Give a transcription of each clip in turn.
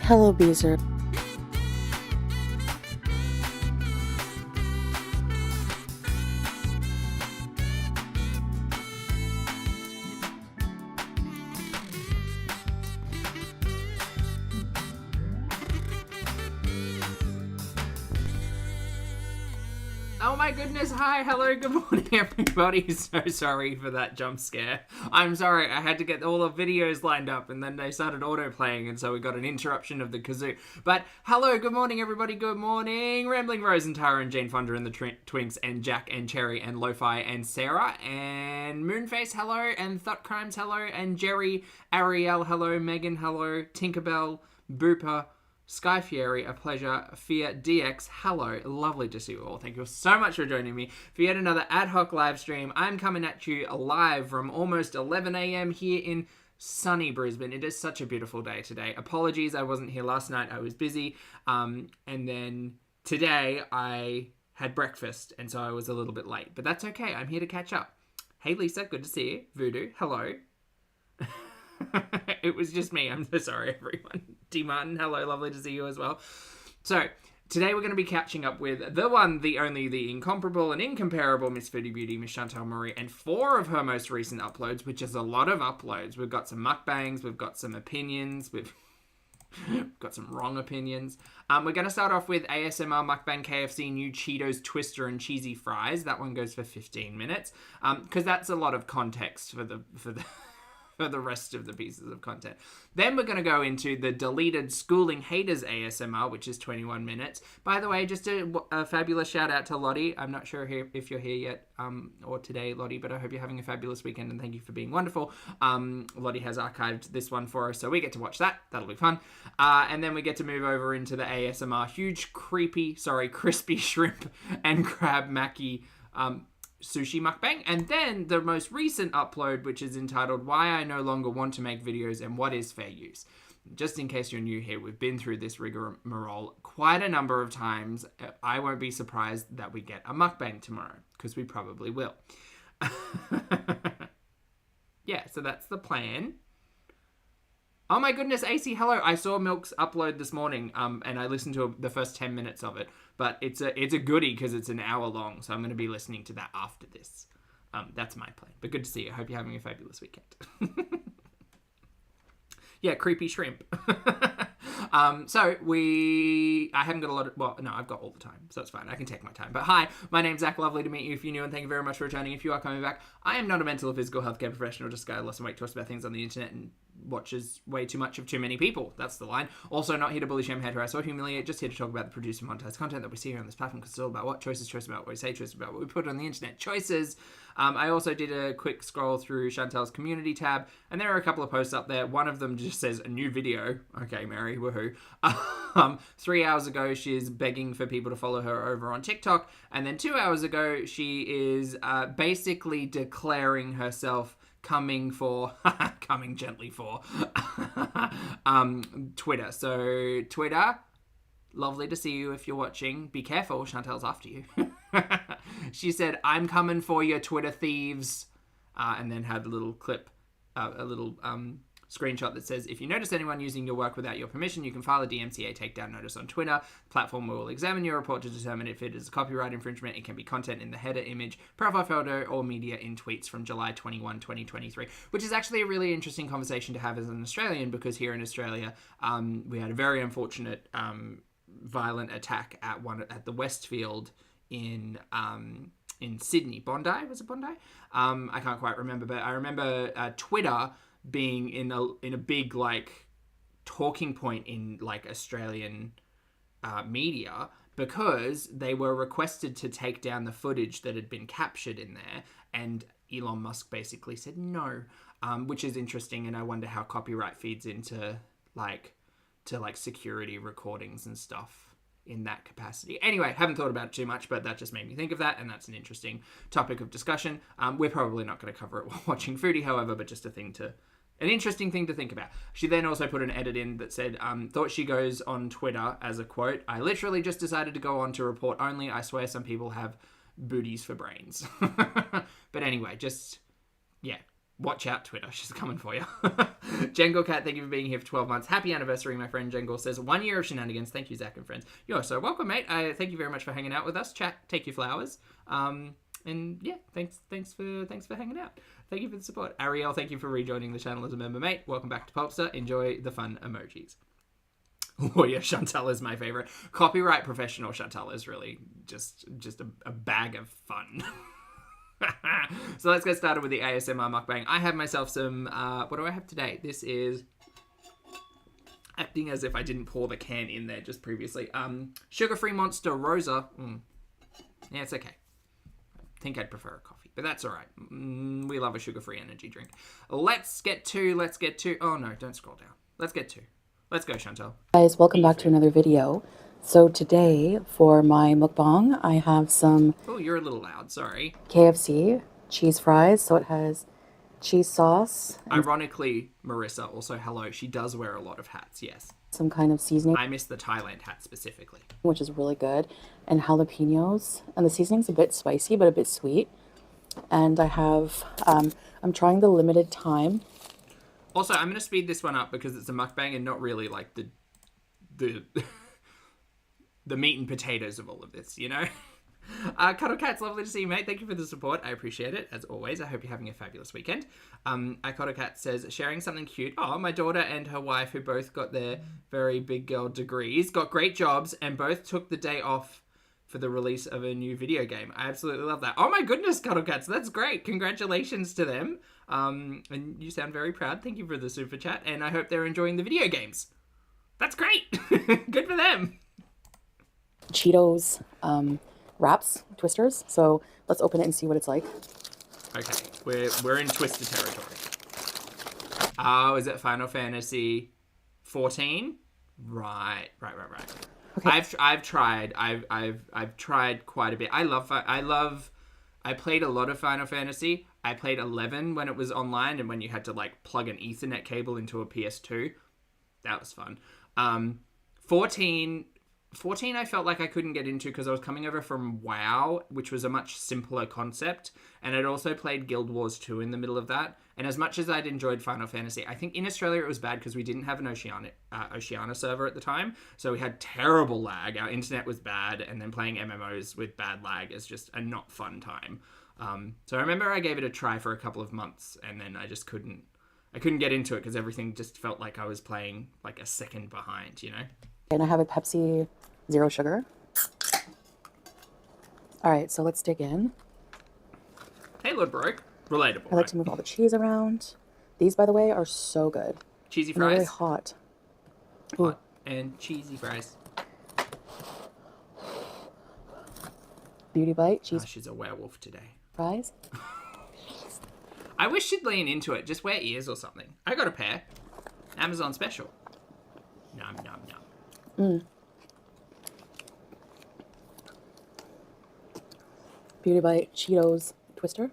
Hello, Beezer. Oh my goodness, hi, hello, good morning everybody. So sorry for that jump scare. I'm sorry, I had to get all the videos lined up and then they started auto-playing and so we got an interruption of the kazoo. But hello, good morning everybody, good morning. Rambling Rose and Tara and Jane Fonda and the Twinks and Jack and Cherry and Lo-Fi and Sarah and Moonface, hello, and Thought Crimes, hello, and Jerry, Ariel, hello, Megan, hello, Tinkerbell, Booper, Sky Fury, a pleasure. Fear DX, hello. Lovely to see you all. Thank you so much for joining me for yet another ad hoc live stream. I'm coming at you live from almost 11 a.m. here in sunny Brisbane. It is such a beautiful day today. Apologies, I wasn't here last night. I was busy. And then today I had breakfast, and so I was a little bit late. But that's okay. I'm here to catch up. Hey, Lisa. Good to see you. Voodoo, hello. It was just me. I'm so sorry, everyone. D. Martin, hello. Lovely to see you as well. So, today we're going to be catching up with the one, the only, the incomparable and incomparable Miss Foodie Beauty, Miss Chantal Marie, and 4 of her most recent uploads, which is a lot of uploads. We've got some mukbangs, we've got some opinions, we've got some wrong opinions. We're going to start off with ASMR Mukbang KFC New Cheetos Twister and Cheesy Fries. That one goes for 15 minutes, because that's a lot of context for the rest of the pieces of content. Then we're going to go into the deleted Schooling Haters ASMR, which is 21 minutes. By the way, just a fabulous shout out to Lottie. I'm not sure if you're here yet, or today, Lottie, but I hope you're having a fabulous weekend and thank you for being wonderful. Lottie has archived this one for us, so we get to watch that. That'll be fun. And then we get to move over into the ASMR crispy shrimp and crab maki sushi mukbang, and then the most recent upload, which is entitled Why I No Longer Want to Make Videos and What is Fair Use. Just in case you're new here, we've been through this rigmarole quite a number of times. I won't be surprised that we get a mukbang tomorrow, because we probably will. Yeah, so that's the plan. Oh my goodness, AC, hello. I saw Milk's upload this morning, and I listened to the first 10 minutes of it. But it's a goodie because it's an hour long, so I'm going to be listening to that after this. That's my plan. But good to see you. I hope you're having a fabulous weekend. Yeah, creepy shrimp. I haven't got a lot of, well, no, I've got all the time, so it's fine. I can take my time. But hi, my name's Zach. Lovely to meet you if you're new, and thank you very much for returning. If you are coming back, I am not a mental or physical healthcare professional, just a guy who lost some weight, talks about things on the internet, and watches way too much of too many people. That's the line. Also, not here to bully, shame, hate, harass, or humiliate, just here to talk about the produced and monetized content that we see here on this platform, because it's all about what choices, choices about what we say, choices about what we put on the internet, choices. I also did a quick scroll through Chantal's community tab, and there are a couple of posts up there. One of them just says a new video. Okay, Mary, woohoo. 3 hours ago, she's begging for people to follow her over on TikTok, and then 2 hours ago, she is basically declaring herself coming gently for Twitter. So Twitter, lovely to see you if you're watching. Be careful, Chantal's after you. She said, I'm coming for your Twitter thieves. And then had a little clip, screenshot that says, if you notice anyone using your work without your permission, you can file a DMCA takedown notice on Twitter. The platform will examine your report to determine if it is a copyright infringement. It can be content in the header, image, profile photo, or media in tweets from July 21, 2023, which is actually a really interesting conversation to have as an Australian, because here in Australia, we had a very unfortunate violent attack at the Westfield in Sydney. Bondi? Was it Bondi? I can't quite remember, but I remember Twitter being in a big talking point in Australian media, because they were requested to take down the footage that had been captured in there, and Elon Musk basically said no, which is interesting, and I wonder how copyright feeds into security recordings and stuff in that capacity. Anyway, haven't thought about it too much, but that just made me think of that, and that's an interesting topic of discussion. We're probably not going to cover it while watching Foodie, however, but just a thing to An interesting thing to think about. She then also put an edit in that said, thought she goes on Twitter as a quote, I literally just decided to go on to report only. I swear some people have booties for brains. But anyway, just, yeah, watch out, Twitter. She's coming for you. Jengle Cat, thank you for being here for 12 months. Happy anniversary, my friend Jengle says. 1 year of shenanigans. Thank you, Zach and friends. You're so welcome, mate. Thank you very much for hanging out with us. Chat, take your flowers. And yeah, thanks for hanging out. Thank you for the support. Ariel, thank you for rejoining the channel as a member, mate. Welcome back to Popstar. Enjoy the fun emojis. Oh yeah, Chantal is my favorite. Copyright professional Chantal is really just a bag of fun. So let's get started with the ASMR mukbang. I have myself some, what do I have today? This is, acting as if I didn't pour the can in there just previously. Sugar-free Monster Rosa. Yeah, it's okay. I think I'd prefer a coffee, but that's all right. We love a sugar-free energy drink. Let's get to, oh no, don't scroll down. Let's go, Chantal. Guys, welcome back to another video. So today, for my mukbang, I have some... Oh, you're a little loud, sorry. KFC cheese fries, so it has cheese sauce. Ironically, Marissa, also hello, she does wear a lot of hats, yes. Some kind of seasoning. I miss the Thailand hat specifically. Which is really good. And jalapenos. And the seasoning's a bit spicy, but a bit sweet. And I have, I'm trying the limited time. Also, I'm going to speed this one up because it's a mukbang and not really like the meat and potatoes of all of this, you know? Cuddle Cat's lovely to see you, mate. Thank you for the support. I appreciate it, as always. I hope you're having a fabulous weekend. Cuddle Cat says, sharing something cute. Oh, my daughter and her wife, who both got their very big girl degrees, got great jobs, and both took the day off for the release of a new video game. I absolutely love that. Oh my goodness, Cuddle Cats. That's great. Congratulations to them. And you sound very proud. Thank you for the super chat. And I hope they're enjoying the video games. That's great. Good for them. Cheetos wraps, twisters. So let's open it and see what it's like. Okay, we're in Twister territory. Oh, is it Final Fantasy 14? Right. Okay. I've tried quite a bit. I played a lot of Final Fantasy. I played 11 when it was online and when you had to like plug an Ethernet cable into a PS2. That was fun. 14 I felt like I couldn't get into because I was coming over from WoW, which was a much simpler concept, and I'd also played Guild Wars 2 in the middle of that. And as much as I'd enjoyed Final Fantasy, I think in Australia it was bad because we didn't have an Oceania server at the time, so we had terrible lag. Our internet was bad, and then playing MMOs with bad lag is just a not fun time. So I remember I gave it a try for a couple of months, and then I just couldn't get into it because everything just felt like I was playing like a second behind, you know? And I have a Pepsi Zero Sugar. All right, so let's dig in. Hey, Lord Broke. Relatable. I like to move all the cheese around. These, by the way, are so good. Cheesy And they're fries. really hot. Hot and cheesy fries. Beauty bite, cheese She's a werewolf today. fries. I wish she'd lean into it. Just wear ears or something. I got a pair. Amazon special. Nom, nom, nom. Beauty bite, Cheetos twister.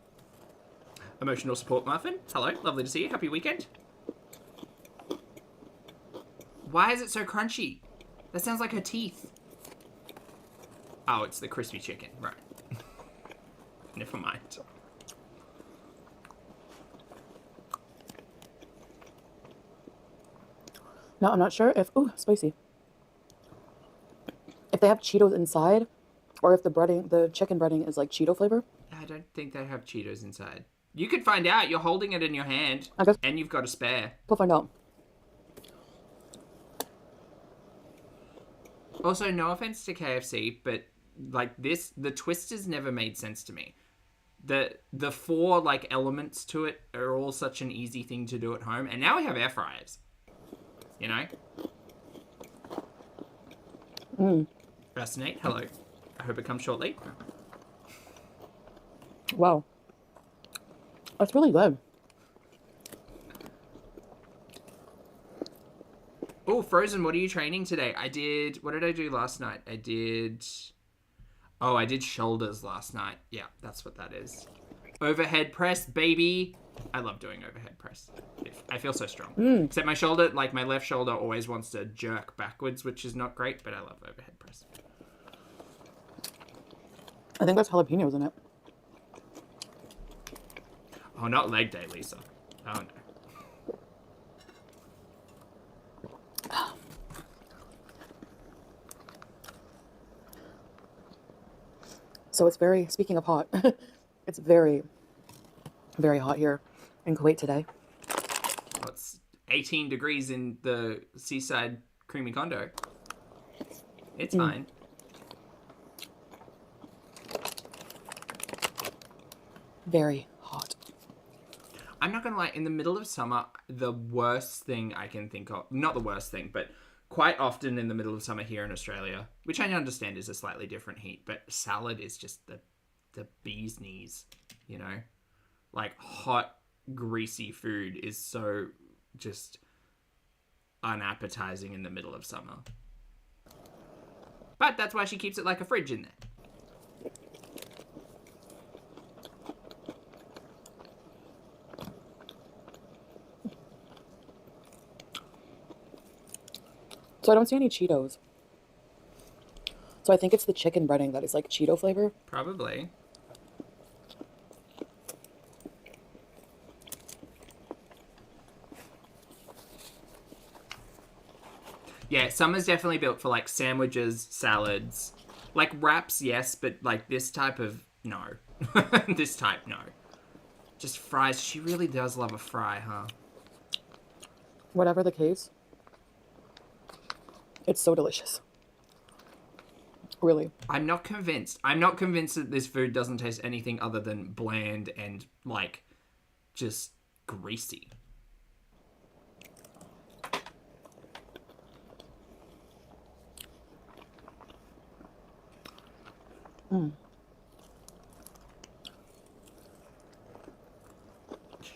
Emotional support muffin. Hello, lovely to see you. Happy weekend. Why is it so crunchy? That sounds like her teeth. Oh, it's the crispy chicken. Right. Never mind. No, I'm not sure if... Ooh, spicy. If they have Cheetos inside, or if the chicken breading is like Cheeto flavor. I don't think they have Cheetos inside. You could find out. You're holding it in your hand. I guess and you've got a spare. we'll find out. Also, no offense to KFC, but like this, the twisters never made sense to me. The four like elements to it are all such an easy thing to do at home, and now we have air fryers. You know. Fascinate. Hello. I hope it comes shortly. Wow. That's really good. Oh, Frozen, what are you training today? What did I do last night? I did shoulders last night. Yeah, that's what that is. Overhead press, baby. I love doing overhead press. I feel so strong. Except my shoulder, like my left shoulder always wants to jerk backwards, which is not great, but I love overhead press. I think that's jalapenos in it. Oh, not leg day, Lisa. Oh, no. So it's very, speaking of hot, it's very, very hot here in Kuwait today. Well, it's 18 degrees in the seaside creamy condo. It's fine. Very hot. I'm not going to lie, in the middle of summer, the worst thing I can think of, not the worst thing, but quite often in the middle of summer here in Australia, which I understand is a slightly different heat, but salad is just the bee's knees, you know? Like hot, greasy food is so just unappetizing in the middle of summer. But that's why she keeps it like a fridge in there. So I don't see any Cheetos. So I think it's the chicken breading that is like Cheeto flavor. Probably. Yeah, summer's definitely built for like sandwiches, salads. Like wraps, yes, but like this type of, no. This type, no. Just fries. She really does love a fry, huh? Whatever the case, it's so delicious. Really. I'm not convinced. I'm not convinced that this food doesn't taste anything other than bland and like just greasy.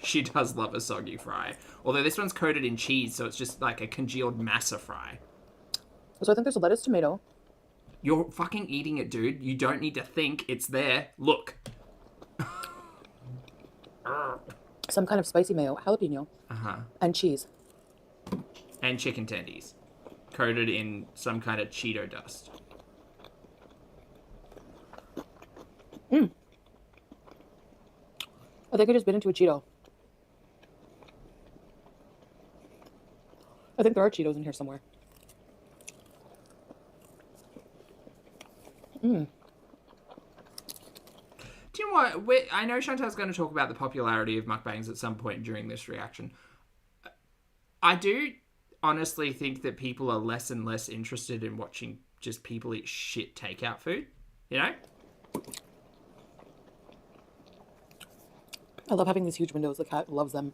She does love a soggy fry. Although this one's coated in cheese, so it's just like a congealed masa fry. So I think there's a lettuce, tomato. You're fucking eating it, dude. You don't need to think. It's there. Look. Some kind of spicy mayo, jalapeno, and cheese. And chicken tendies. Coated in some kind of Cheeto dust. I think I just bit into a Cheeto. I think there are Cheetos in here somewhere. Do you know what? I know Chantal's going to talk about the popularity of mukbangs at some point during this reaction. I do honestly think that people are less and less interested in watching just people eat shit takeout food. You know? I love having these huge windows. The cat loves them.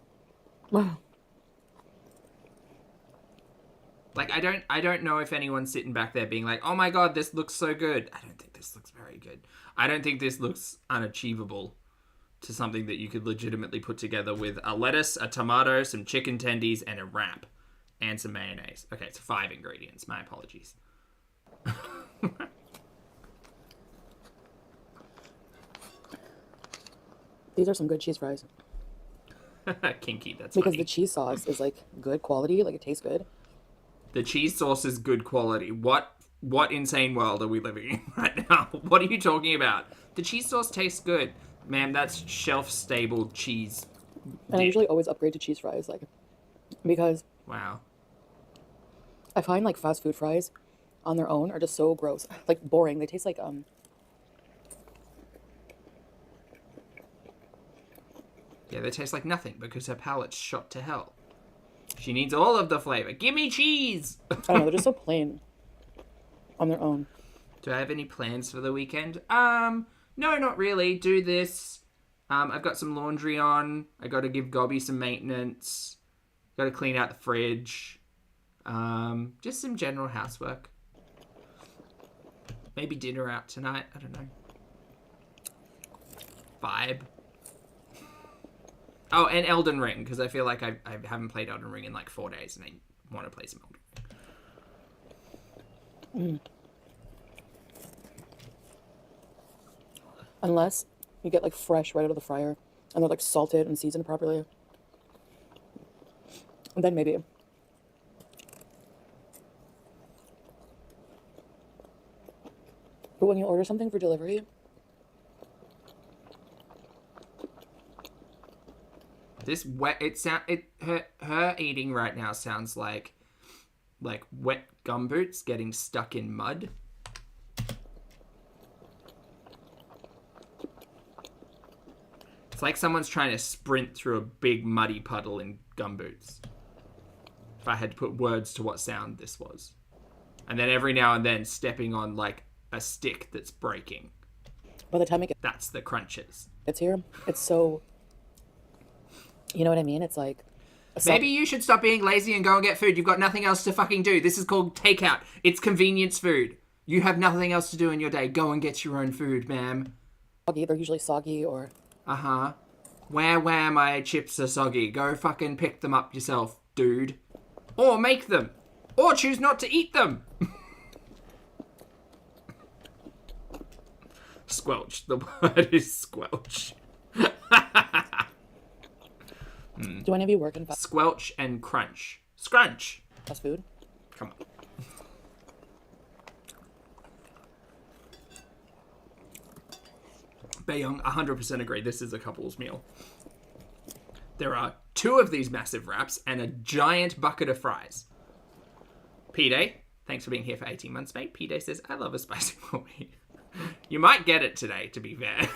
Like, I don't know if anyone's sitting back there being like, oh my god, this looks so good. I don't think this looks very good. I don't think this looks unachievable to something that you could legitimately put together with a lettuce, a tomato, some chicken tendies, and a wrap. And some mayonnaise. Okay, it's 5 ingredients. My apologies. These are some good cheese fries. Kinky, that's Because funny. the cheese sauce is like good quality, like it tastes good. The cheese sauce is good quality. What insane world are we living in right now? What are you talking about? The cheese sauce tastes good. Man, that's shelf-stable cheese. And I usually always upgrade to cheese fries, like, because Wow. I find like fast food fries on their own are just so gross. Like boring. They taste like Yeah, they taste like nothing because her palate's shot to hell. She needs all of the flavor. Give me cheese! I don't know, they're just so plain on their own. Do I have any plans for the weekend? No, not really. Do this. I've got some laundry on. I got to give Gobby some maintenance. Got to clean out the fridge. Just some general housework. Maybe dinner out tonight. I don't know. Vibe. Oh, and Elden Ring, because I feel like I haven't played Elden Ring in like 4 days, and I want to play some Elden Ring. Unless you get like fresh right out of the fryer and they're like salted and seasoned properly. And then maybe. But when you order something for delivery, This wet. Her eating right now sounds like wet gumboots getting stuck in mud. It's like someone's trying to sprint through a big muddy puddle in gumboots. If I had to put words to what sound this was. And then every now and then stepping on like a stick that's breaking. by the time it That's the crunches. gets here, it's so, you know what I mean? It's like, Maybe you should stop being lazy and go and get food. You've got nothing else to fucking do. This is called takeout. It's convenience food. You have nothing else to do in your day. Go and get your own food, ma'am. soggy. They're usually soggy or... Uh-huh. Where my chips are soggy. Go fucking pick them up yourself, dude. Or make them. Or choose not to eat them. Squelch. The word is squelch. Do any of you work in Squelch and crunch. Scrunch. fast food? Come on. Bayong, 100% agree. This is a couple's meal. There are 2 of these massive wraps and a giant bucket of fries. P-Day, thanks for being here for 18 months, mate. P-Day says, I love a spicy movie. You might get it today, to be fair.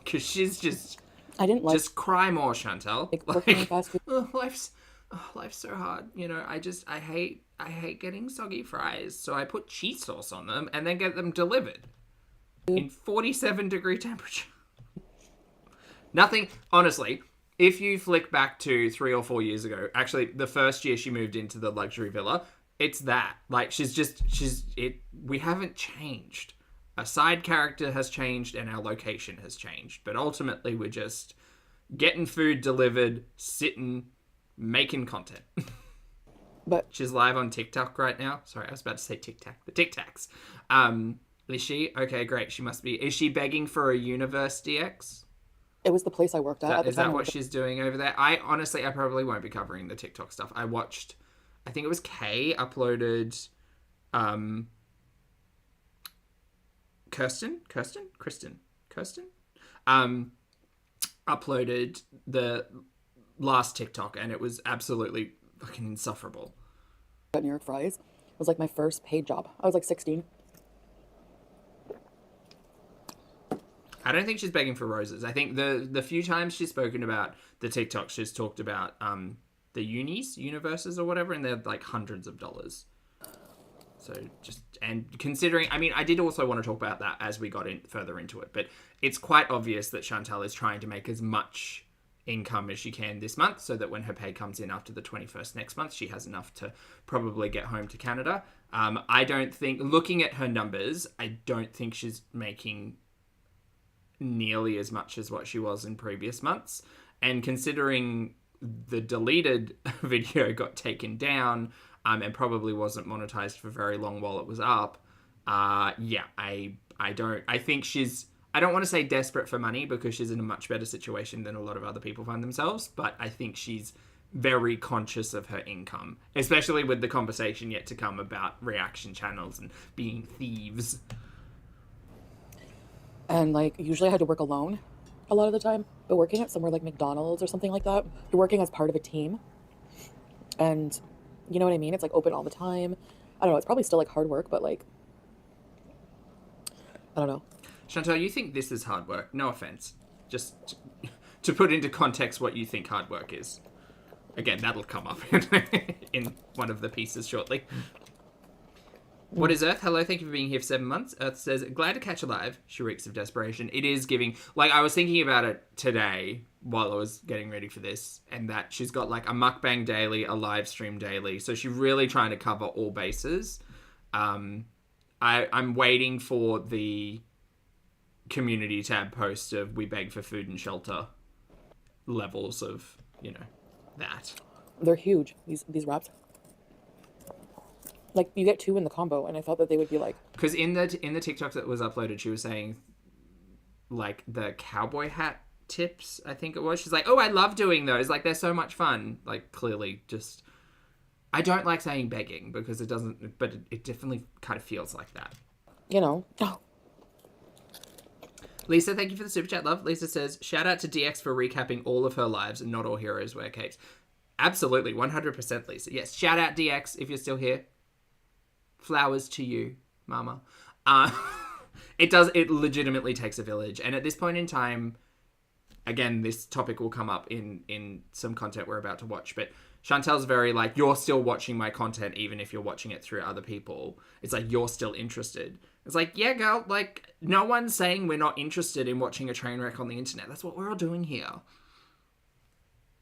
Because she's just... I didn't like... Just cry more, Chantal. working in fast food. Life's so hard. You know, I hate getting soggy fries. So I put cheese sauce on them and then get them delivered in 47-degree temperature. Nothing, honestly, if you flick back to 3 or 4 years ago, actually the first year she moved into the luxury villa, it's that. Like, we haven't changed. A side character has changed and our location has changed. But ultimately, we're just getting food delivered, sitting, making content. But she's live on TikTok right now. Sorry, I was about to say Tic Tac. The Tic Tacs. Is she? Okay, great. She must be. Is she begging for a universe DX? it was the place I worked at. Is that what she's doing over there? I probably won't be covering the TikTok stuff. I think it was Kay uploaded... Kirsten uploaded the last TikTok and it was absolutely fucking insufferable. At New York Fries. It was like my first paid job. I was like 16. I don't think she's begging for roses. I think the few times she's spoken about the TikTok, she's talked about the universes or whatever, and they're like hundreds of dollars. So and considering, I mean, I did also want to talk about that as we got further into it, but it's quite obvious that Chantal is trying to make as much income as she can this month so that when her pay comes in after the 21st next month, she has enough to probably get home to Canada. I don't think, looking at her numbers, I don't think she's making nearly as much as what she was in previous months. And considering the deleted video got taken down, and probably wasn't monetized for very long while it was up. I think I don't want to say desperate for money because she's in a much better situation than a lot of other people find themselves, but I think she's very conscious of her income, especially with the conversation yet to come about reaction channels and being thieves. And like, usually I had to work alone a lot of the time, but working at somewhere like McDonald's or something like that, you're working as part of a team. And you know what I mean? It's like open all the time. I don't know. It's probably still like hard work, but like, I don't know. Chantal, you think this is hard work? No offense. Just to put into context what you think hard work is. Again, that'll come up in one of the pieces shortly. What is Earth? Hello, thank you for being here for 7 months. Earth says, glad to catch you live. She reeks of desperation. It is giving... Like, I was thinking about it today while I was getting ready for this, and that she's got, like, a mukbang daily, a live stream daily. So she's really trying to cover all bases. I'm waiting for the community tab post of we beg for food and shelter levels of, you know, that. They're huge, these wraps. Like, you get 2 in the combo, and I thought that they would be like... Because in the TikTok that was uploaded, she was saying, like, the cowboy hat tips, I think it was. She's like, oh, I love doing those. Like, they're so much fun. Like, clearly just... I don't like saying begging because it doesn't... But it definitely kind of feels like that. You know. Oh. Lisa, thank you for the super chat, love. Lisa says, shout out to DX for recapping all of her lives and not all heroes wear capes. Absolutely, 100% Lisa. Yes, shout out DX if you're still here. Flowers to you, mama. It legitimately takes a village. And at this point in time, again, this topic will come up in some content we're about to watch, but Chantel's very like, you're still watching my content even if you're watching it through other people. It's like, you're still interested. It's like, yeah, girl, like, no one's saying we're not interested in watching a train wreck on the internet. That's what we're all doing here.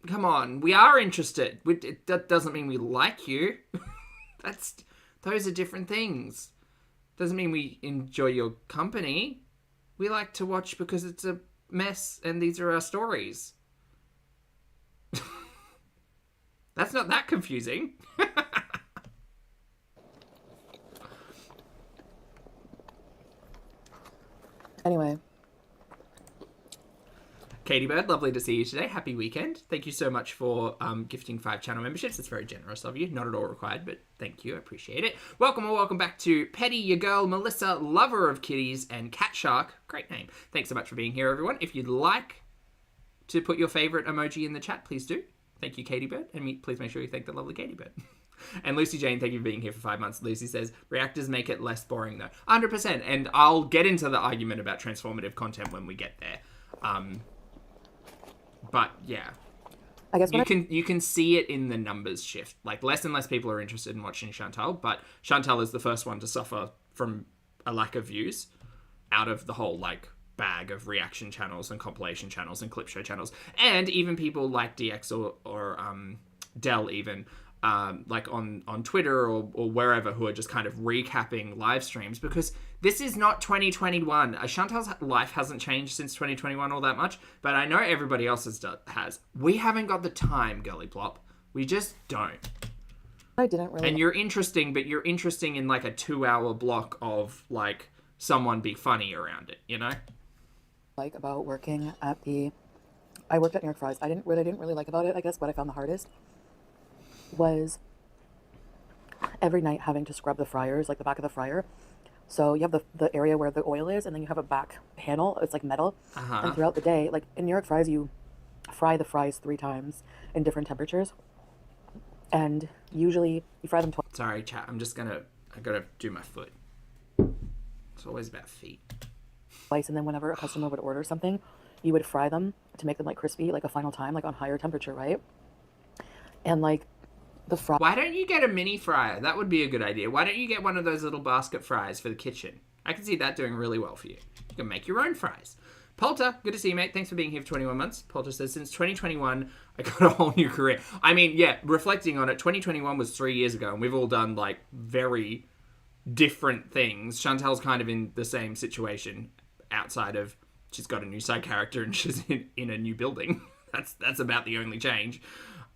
Come on, we are interested. That doesn't mean we like you. Those are different things. Doesn't mean we enjoy your company. We like to watch because it's a mess and these are our stories. That's not that confusing. Anyway. Katie Bird, lovely to see you today. Happy weekend. Thank you so much for gifting 5 channel memberships. It's very generous of you. Not at all required, but thank you. I appreciate it. Welcome or welcome back to Petty, your girl, Melissa, lover of kitties, and Cat Shark. Great name. Thanks so much for being here, everyone. If you'd like to put your favorite emoji in the chat, please do. Thank you, Katie Bird. And please make sure you thank the lovely Katie Bird. And Lucy Jane, thank you for being here for 5 months. Lucy says, reactors make it less boring, though. 100%. And I'll get into the argument about transformative content when we get there. But yeah, I guess you can see it in the numbers shift. Like, less and less people are interested in watching Chantal, but Chantal is the first one to suffer from a lack of views out of the whole like bag of reaction channels and compilation channels and clip show channels, and even people like DX or Dell even. Like on Twitter or wherever, who are just kind of recapping live streams, because this is not 2021. Chantal's life hasn't changed since 2021 all that much, but I know everybody else has. We haven't got the time, girly plop. We just don't. I didn't really. And you're interesting, but you're interesting in like a 2-hour block of like someone be funny around it, you know? Like about working at I worked at New York Fries. What I didn't really like about it, I guess, what I found the hardest was every night having to scrub the fryers, like the back of the fryer. So you have the area where the oil is, and then you have a back panel. It's like metal. And throughout the day, like in New York Fries, you fry the fries 3 times in different temperatures. And usually you fry them twice. Sorry, chat. I gotta do my foot. It's always about feet. And then whenever a customer would order something, you would fry them to make them like crispy, like a final time, like on higher temperature, right? And like why don't you get a mini fryer? That would be a good idea. Why don't you get one of those little basket fries for the kitchen? I can see that doing really well for you. You can make your own fries. Polter, good to see you, mate. Thanks for being here for 21 months. Polter says, since 2021, I got a whole new career. I mean, yeah, reflecting on it, 2021 was 3 years ago, and we've all done, like, very different things. Chantal's kind of in the same situation outside of she's got a new side character and she's in a new building. That's about the only change.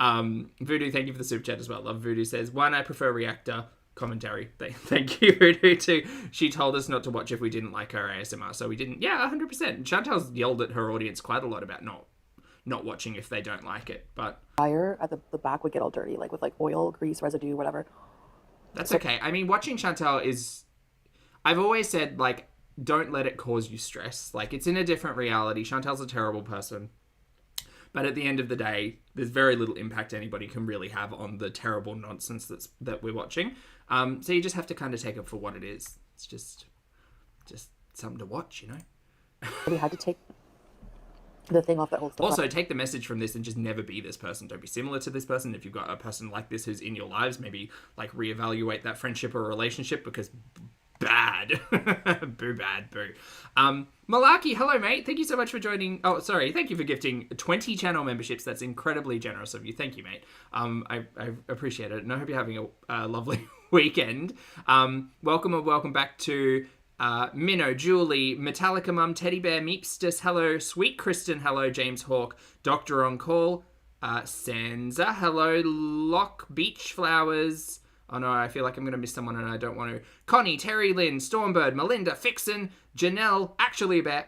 Voodoo, thank you for the super chat as well. Love Voodoo says, 1, I prefer reactor commentary. Thank you, Voodoo. 2, she told us not to watch if we didn't like her ASMR, so we didn't. Yeah, 100%. Chantal's yelled at her audience quite a lot about not watching if they don't like it, but fire at the back would get all dirty, like with like oil, grease, residue, whatever. That's okay. I mean, watching Chantal is, I've always said, like, don't let it cause you stress. Like, it's in a different reality. Chantal's a terrible person. But at the end of the day, there's very little impact anybody can really have on the terrible nonsense that we're watching. So you just have to kind of take it for what it is. It's just something to watch, you know? We had to take the thing off that holds the Also, take the message from this and just never be this person. Don't be similar to this person. If you've got a person like this who's in your lives, maybe like reevaluate that friendship or relationship, because bad. Boo bad, boo. Malaki, hello mate. Thank you so much for joining. Oh, sorry. Thank you for gifting 20 channel memberships. That's incredibly generous of you. Thank you, mate. I appreciate it. And I hope you're having a lovely weekend. Welcome and welcome back to Minnow, Julie, Metallica Mum, Teddy Bear, Meepstus, hello, Sweet Kristen, hello, James Hawk, Doctor on Call, Sansa, hello, Lock Beach Flowers. Oh no, I feel like I'm going to miss someone and I don't want to. Connie, Terry Lynn, Stormbird, Melinda, Fixin, Janelle, actually a bear,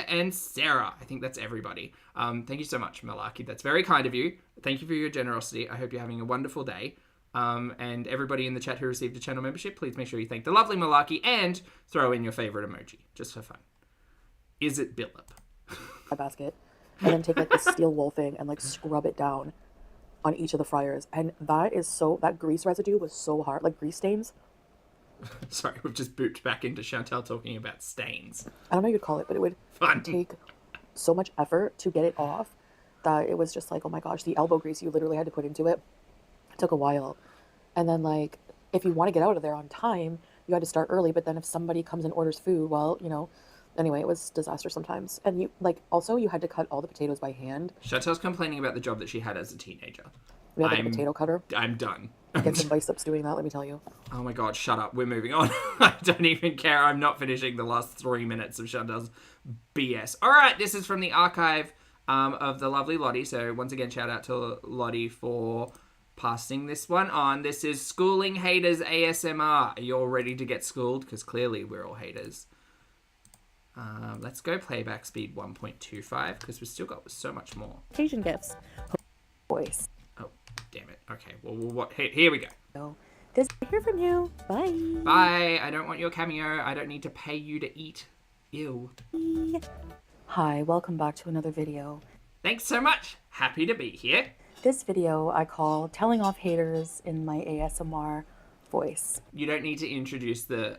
and Sarah. I think that's everybody. Thank you so much, Malaki. That's very kind of you. Thank you for your generosity. I hope you're having a wonderful day. And everybody in the chat who received a channel membership, please make sure you thank the lovely Malaki and throw in your favorite emoji, just for fun. Is it Billip? A basket, and then take like the steel wool thing and like scrub it down on each of the fryers. And that grease residue was so hard, like grease stains. Sorry, we've just booped back into Chantal talking about stains. I don't know what you'd call it, but it would take so much effort to get it off that it was just like, oh my gosh, the elbow grease you literally had to put into it. It took a while. And then like, if you want to get out of there on time, you had to start early. But then if somebody comes and orders food, well, you know, anyway, it was disaster sometimes. And you like, also you had to cut all the potatoes by hand. Chantal's complaining about the job that she had as a teenager. We had like a potato cutter. I'm done. Get some biceps doing that, let me tell you. Oh my god, shut up. We're moving on. I don't even care. I'm not finishing the last 3 minutes of Chantal's BS. All right, this is from the archive of the lovely Lottie. So once again, shout out to Lottie for passing this one on. This is Schooling Haters ASMR. Are you all ready to get schooled? Because clearly we're all haters. Let's go playback speed 1.25 because we've still got so much more. Asian gifts. Voice. Oh, damn it. Okay, well, what? Here we go. So, this hear from you. Bye. Bye. I don't want your cameo. I don't need to pay you to eat. Ew. Hi, welcome back to another video. Thanks so much. Happy to be here. This video I call Telling Off Haters in My ASMR Voice. You don't need to introduce the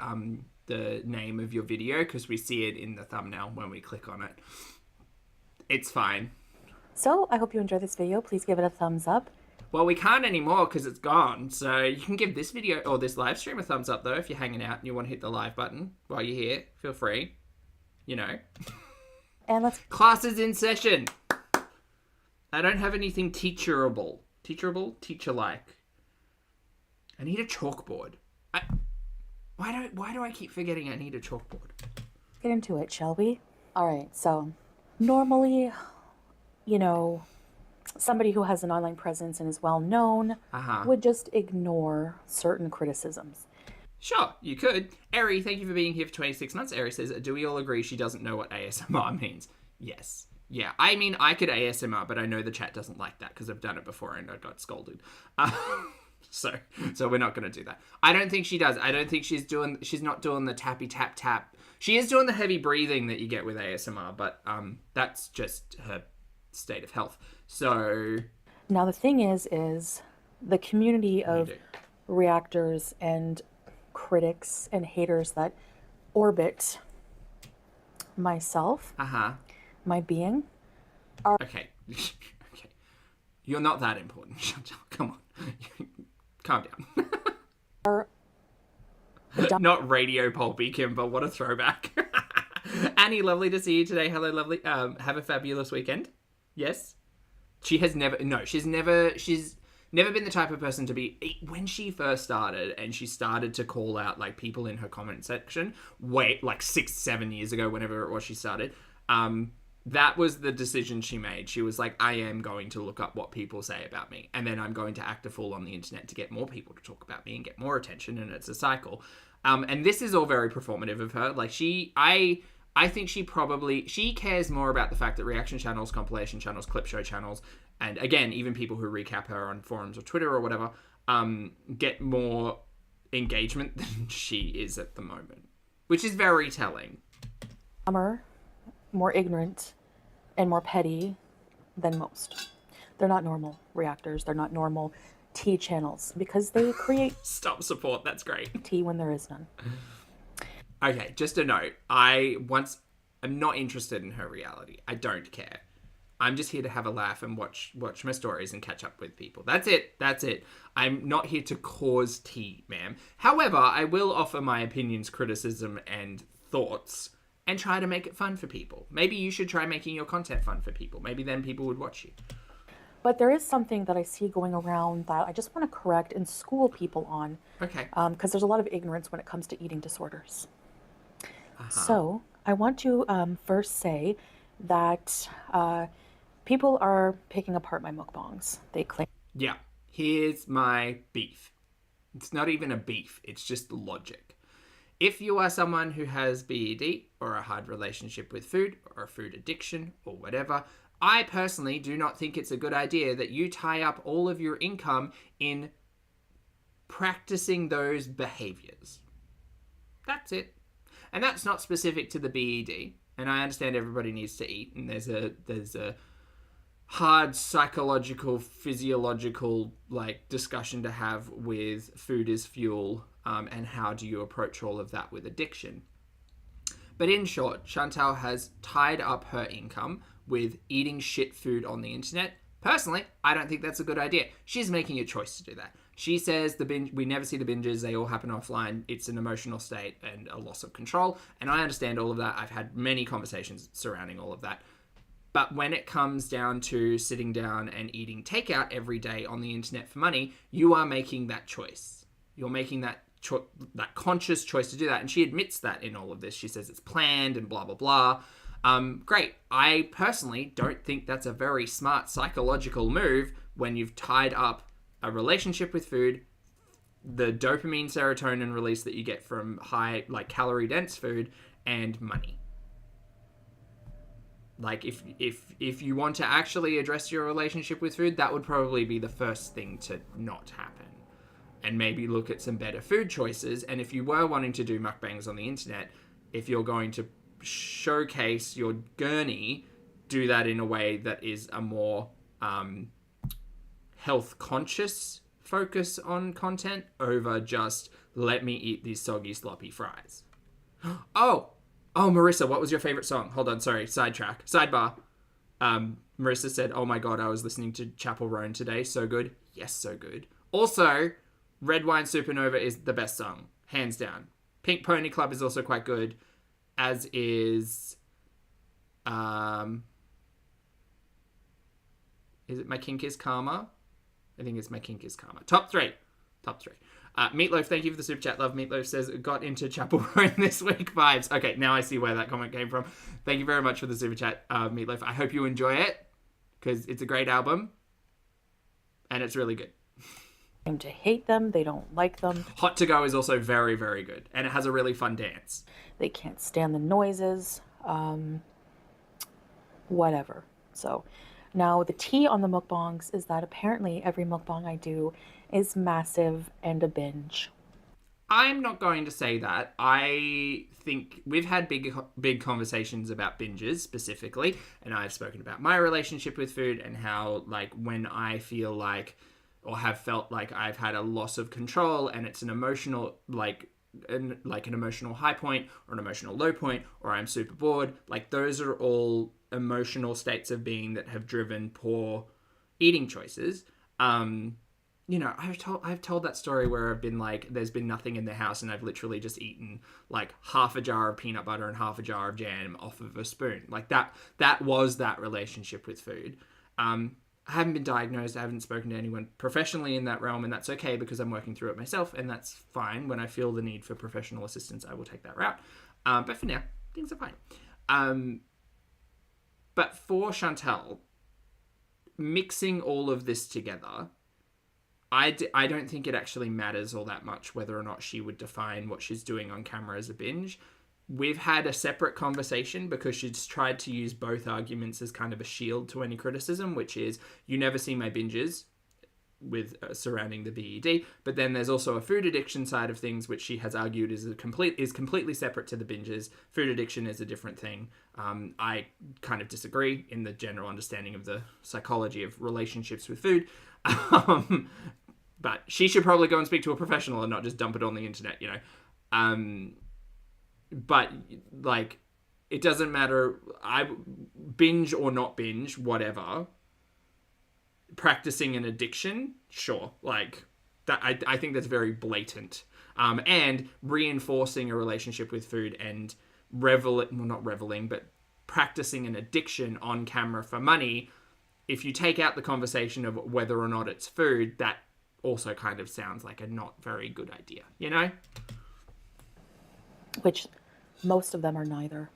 name of your video because we see it in the thumbnail when we click on it. It's fine. So, I hope you enjoy this video. Please give it a thumbs up. Well, we can't anymore because it's gone. So you can give this video or this live stream a thumbs up though if you're hanging out and you want to hit the live button while you're here. Feel free. You know. And let's... Class is in session. I don't have anything teacherable. Teacherable? Teacher-like. I need a chalkboard. Why do I keep forgetting I need a chalkboard? Get into it, shall we? All right, so normally, you know, somebody who has an online presence and is well known would just ignore certain criticisms. Sure, you could. Eri, thank you for being here for 26 months. Eri says, do we all agree she doesn't know what ASMR means? Yes. Yeah, I mean, I could ASMR, but I know the chat doesn't like that because I've done it before and I got scolded. So we're not going to do that. I don't think she does. I don't think she's not doing the tappy tap tap. She is doing the heavy breathing that you get with ASMR, but that's just her state of health. So now the thing is the community of reactors and critics and haters that orbit myself, my being, are... Okay. Okay. You're not that important, Chantal. Come on. Calm down. are not radio pulpy, Kimber. What a throwback. Annie, lovely to see you today. Hello, lovely. Have a fabulous weekend. Yes? She's never been the type of person to be, when she first started and she started to call out like people in her comment section, like 6-7 years ago, whenever it was she started, that was the decision she made. She was like, I am going to look up what people say about me, and then I'm going to act a fool on the internet to get more people to talk about me and get more attention, and it's a cycle. And this is all very performative of her. Like I think she cares more about the fact that reaction channels, compilation channels, clip show channels, and again, even people who recap her on forums or Twitter or whatever, get more engagement than she is at the moment, which is very telling. More ignorant and more petty than most. They're not normal reactors. They're not normal tea channels because they create stop support. That's great. Tea when there is none. Okay, just a note. I'm not interested in her reality. I don't care. I'm just here to have a laugh and watch my stories and catch up with people. That's it. I'm not here to cause tea, ma'am. However, I will offer my opinions, criticism, and thoughts and try to make it fun for people. Maybe you should try making your content fun for people. Maybe then people would watch you. But there is something that I see going around that I just want to correct and school people on. Okay. Because there's a lot of ignorance when it comes to eating disorders. So I want to first say that people are picking apart my mukbangs. They claim... Yeah. Here's my beef. It's not even a beef. It's just logic. If you are someone who has BED or a hard relationship with food or a food addiction or whatever, I personally do not think it's a good idea that you tie up all of your income in practicing those behaviors. That's it. And that's not specific to the BED. And I understand everybody needs to eat, and there's a hard psychological, physiological discussion to have with food as fuel, and how do you approach all of that with addiction. But in short, Chantal has tied up her income with eating shit food on the internet. Personally, I don't think that's a good idea. She's making a choice to do that. She says we never see the binges, they all happen offline. It's an emotional state and a loss of control. And I understand all of that. I've had many conversations surrounding all of that. But when it comes down to sitting down and eating takeout every day on the internet for money, you are making that choice. You're making that conscious choice to do that. And she admits that in all of this. She says it's planned and blah, blah, blah. Great. I personally don't think that's a very smart psychological move when you've tied up a relationship with food, the dopamine, serotonin release that you get from high, calorie dense food, and money. If you want to actually address your relationship with food, that would probably be the first thing to not happen. And maybe look at some better food choices. And if you were wanting to do mukbangs on the internet, if you're going to showcase your gurney, do that in a way that is a more health conscious focus on content over just let me eat these soggy sloppy fries. Oh, Marissa, what was your favorite song? Hold on, sorry, sidebar. Marissa said, oh my god, I was listening to Chapel Roan today, so good. Yes, so good. Also, Red Wine Supernova is the best song, hands down. Pink Pony Club is also quite good, as is it My Kink is Karma? I think it's My Kink is Karma. Top three. Meatloaf, thank you for the super chat. Love Meatloaf says, got into Chapel Roan this week vibes. Okay, now I see where that comment came from. Thank you very much for the super chat, Meatloaf. I hope you enjoy it, because it's a great album, and it's really good. To hate them, they don't like them. Hot to Go is also very, very good, and it has a really fun dance. They can't stand the noises, whatever. So now the tea on the mukbangs is that apparently every mukbang I do is massive and a binge. I'm not going to say that. I think we've had big conversations about binges specifically, and I've spoken about my relationship with food and how, when I feel like or have felt like I've had a loss of control and it's an emotional, an emotional high point or an emotional low point, or I'm super bored, those are all emotional states of being that have driven poor eating choices. I've told that story where I've been there's been nothing in the house and I've literally just eaten half a jar of peanut butter and half a jar of jam off of a spoon. That was that relationship with food. I haven't been diagnosed. I haven't spoken to anyone professionally in that realm, and that's okay because I'm working through it myself, and that's fine. When I feel the need for professional assistance, I will take that route. But for now, things are fine. But for Chantal, mixing all of this together, I don't think it actually matters all that much whether or not she would define what she's doing on camera as a binge. We've had a separate conversation because she's tried to use both arguments as kind of a shield to any criticism, which is you never see my binges with surrounding the BED. But then there's also a food addiction side of things, which she has argued is completely separate to the binges. Food addiction is a different thing. I kind of disagree in the general understanding of the psychology of relationships with food. But she should probably go and speak to a professional and not just dump it on the internet, But, it doesn't matter. I binge or not binge, whatever. Practicing an addiction, sure. That. I think that's very blatant. And reinforcing a relationship with food and not reveling, but practicing an addiction on camera for money. If you take out the conversation of whether or not it's food, that also kind of sounds like a not very good idea, Which most of them are neither.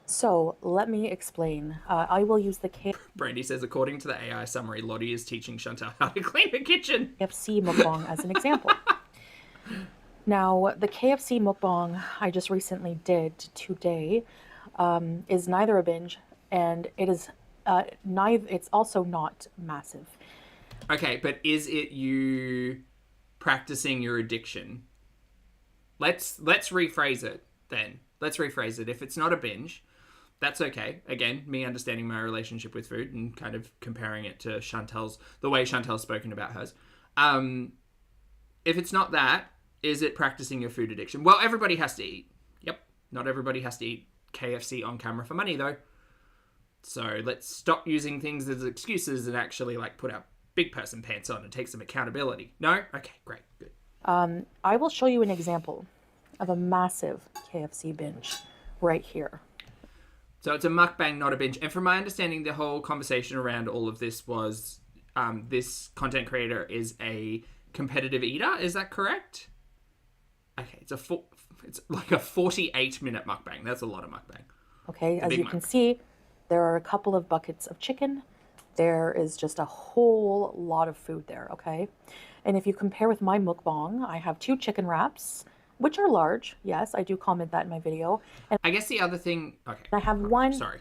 So let me explain. I will use the Brandy says, according to the AI summary, Lottie is teaching Chantal how to clean the kitchen. KFC mukbang as an example. Now, the KFC mukbang I just recently did today is neither a binge, and it is neither. It's also not massive. Okay, but is it you practicing your addiction? Let's rephrase it then. Let's rephrase it. If it's not a binge, that's okay. Again, me understanding my relationship with food and kind of comparing it to the way Chantel's spoken about hers. If it's not that, is it practicing your food addiction? Well, everybody has to eat. Yep. Not everybody has to eat KFC on camera for money, though. So let's stop using things as excuses and actually like put our big person pants on and take some accountability. No? Okay, great, good. I will show you an example of a massive KFC binge right here. So it's a mukbang, not a binge. And from my understanding, the whole conversation around all of this was this content creator is a competitive eater. Is that correct? Okay, it's like a 48-minute mukbang. That's a lot of mukbang. Okay, as you can see, there are a couple of buckets of chicken. There is just a whole lot of food there, okay? And if you compare with my mukbang, I have 2 chicken wraps, which are large. Yes, I do comment that in my video. And I guess the other thing... Okay. I have one... Sorry.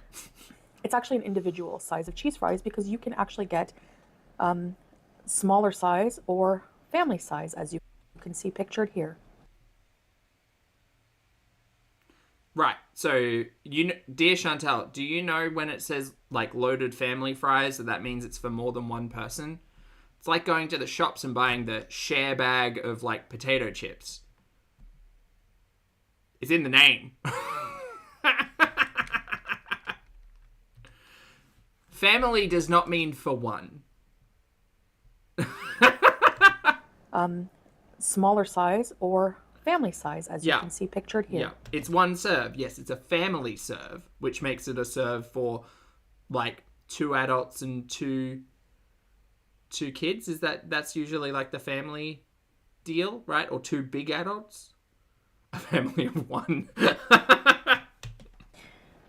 It's actually an individual size of cheese fries because you can actually get smaller size or family size, as you can see pictured here. Right. So, dear Chantel, do you know when it says like loaded family fries that means it's for more than one person? It's like going to the shops and buying the share bag of like potato chips. It's in the name. Family does not mean for one. Smaller size or family size, as you can see pictured here. Yeah, it's one serve. Yes, it's a family serve, which makes it a serve for like 2 adults and two kids. That's usually like the family deal, right? Or 2 big adults. A family of 1.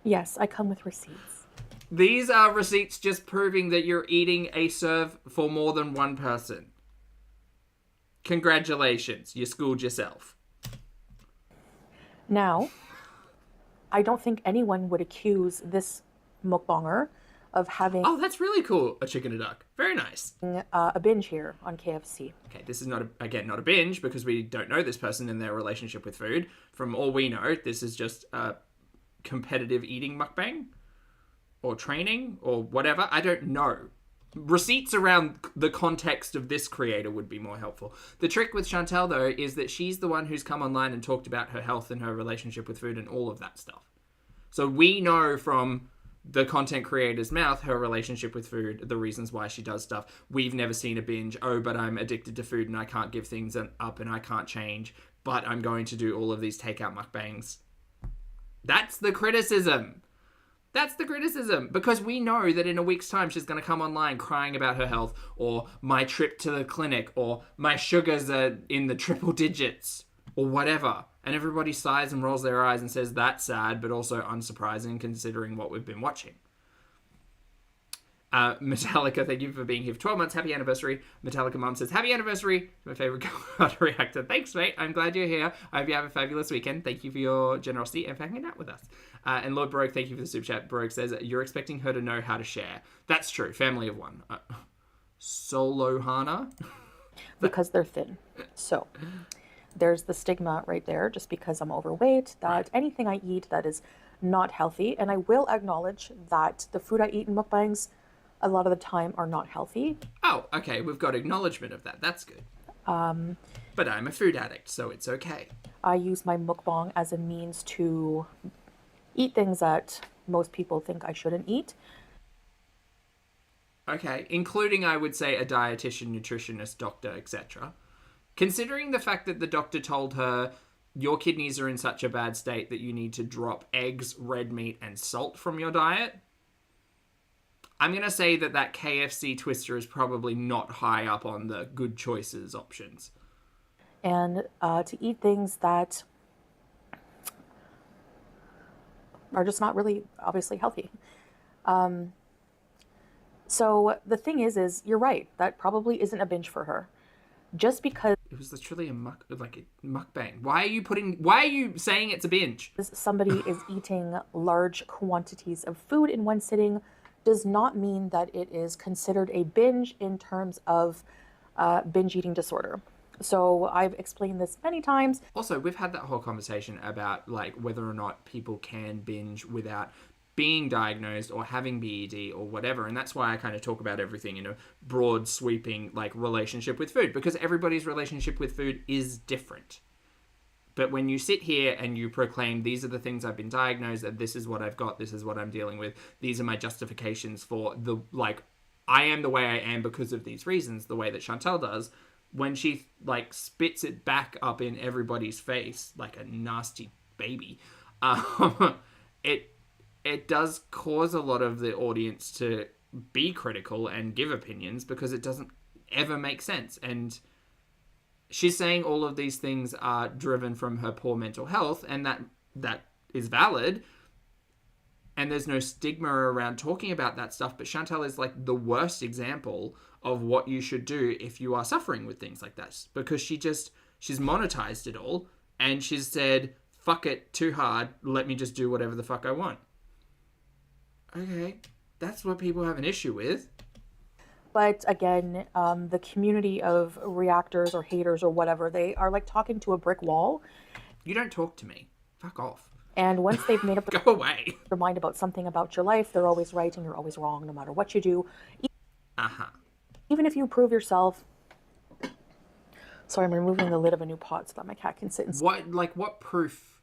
Yes, I come with receipts. These are receipts just proving that you're eating a serve for more than one person. Congratulations, you schooled yourself. Now, I don't think anyone would accuse this mukbanger of having... Oh, that's really cool. A chicken and duck. Very nice. A binge here on KFC. Okay, this is not a binge because we don't know this person and their relationship with food. From all we know, this is just a competitive eating mukbang or training or whatever. I don't know. Receipts around the context of this creator would be more helpful. The trick with Chantel, though, is that she's the one who's come online and talked about her health and her relationship with food and all of that stuff. So we know from the content creator's mouth her relationship with food, the reasons why she does stuff. We've never seen a binge. Oh, but I'm addicted to food and I can't give things up and I can't change, but I'm going to do all of these takeout mukbangs. That's the criticism. That's the criticism, because we know that in a week's time she's going to come online crying about her health, or my trip to the clinic, or my sugars are in the triple digits, or whatever. And everybody sighs and rolls their eyes and says that's sad, but also unsurprising considering what we've been watching. Metallica, thank you for being here for 12 months. Happy anniversary. Metallica Mom says, happy anniversary. My favorite card reactor. Thanks, mate. I'm glad you're here. I hope you have a fabulous weekend. Tk you for your generosity and for hanging out with us. And Lord Baroque, thank you for the super chat. Baroque says, you're expecting her to know how to share. That's true. Family of 1. Solo Hana. Because they're thin. So there's the stigma right there, just because I'm overweight, that anything I eat that is not healthy, and I will acknowledge that the food I eat in mukbangs a lot of the time are not healthy. Oh, okay. We've got acknowledgement of that. That's good. But I'm a food addict, so it's okay. I use my mukbang as a means to eat things that most people think I shouldn't eat. Okay, including, I would say, a dietitian, nutritionist, doctor, etc. Considering the fact that the doctor told her your kidneys are in such a bad state that you need to drop eggs, red meat, and salt from your diet, I'm going to say that KFC twister is probably not high up on the good choices options. And to eat things that are just not really obviously healthy. So the thing is you're right. That probably isn't a binge for her. Just because... It was literally a mukbang. Why are you saying it's a binge? Somebody is eating large quantities of food in one sitting does not mean that it is considered a binge in terms of binge eating disorder. So I've explained this many times. Also, we've had that whole conversation about like whether or not people can binge without being diagnosed or having BED or whatever. And that's why I kind of talk about everything in a broad sweeping like relationship with food, because everybody's relationship with food is different. But when you sit here and you proclaim, these are the things I've been diagnosed, and this is what I've got, this is what I'm dealing with, these are my justifications for the, like, I am the way I am because of these reasons, the way that Chantal does, when she, like, spits it back up in everybody's face like a nasty baby, it does cause a lot of the audience to be critical and give opinions because it doesn't ever make sense. And she's saying all of these things are driven from her poor mental health, and that is valid. And there's no stigma around talking about that stuff. But Chantal is like the worst example of what you should do if you are suffering with things like that. Because she's monetized it all, and she's said, fuck it, too hard, let me just do whatever the fuck I want. Okay, that's what people have an issue with. But again, the community of reactors or haters or whatever, they are like talking to a brick wall. You don't talk to me. Fuck off. And once they've made up Go away. their mind about something about your life, they're always right and you're always wrong no matter what you do. Even if you prove yourself. Sorry, I'm removing the lid of a new pot so that my cat can sit and... What proof?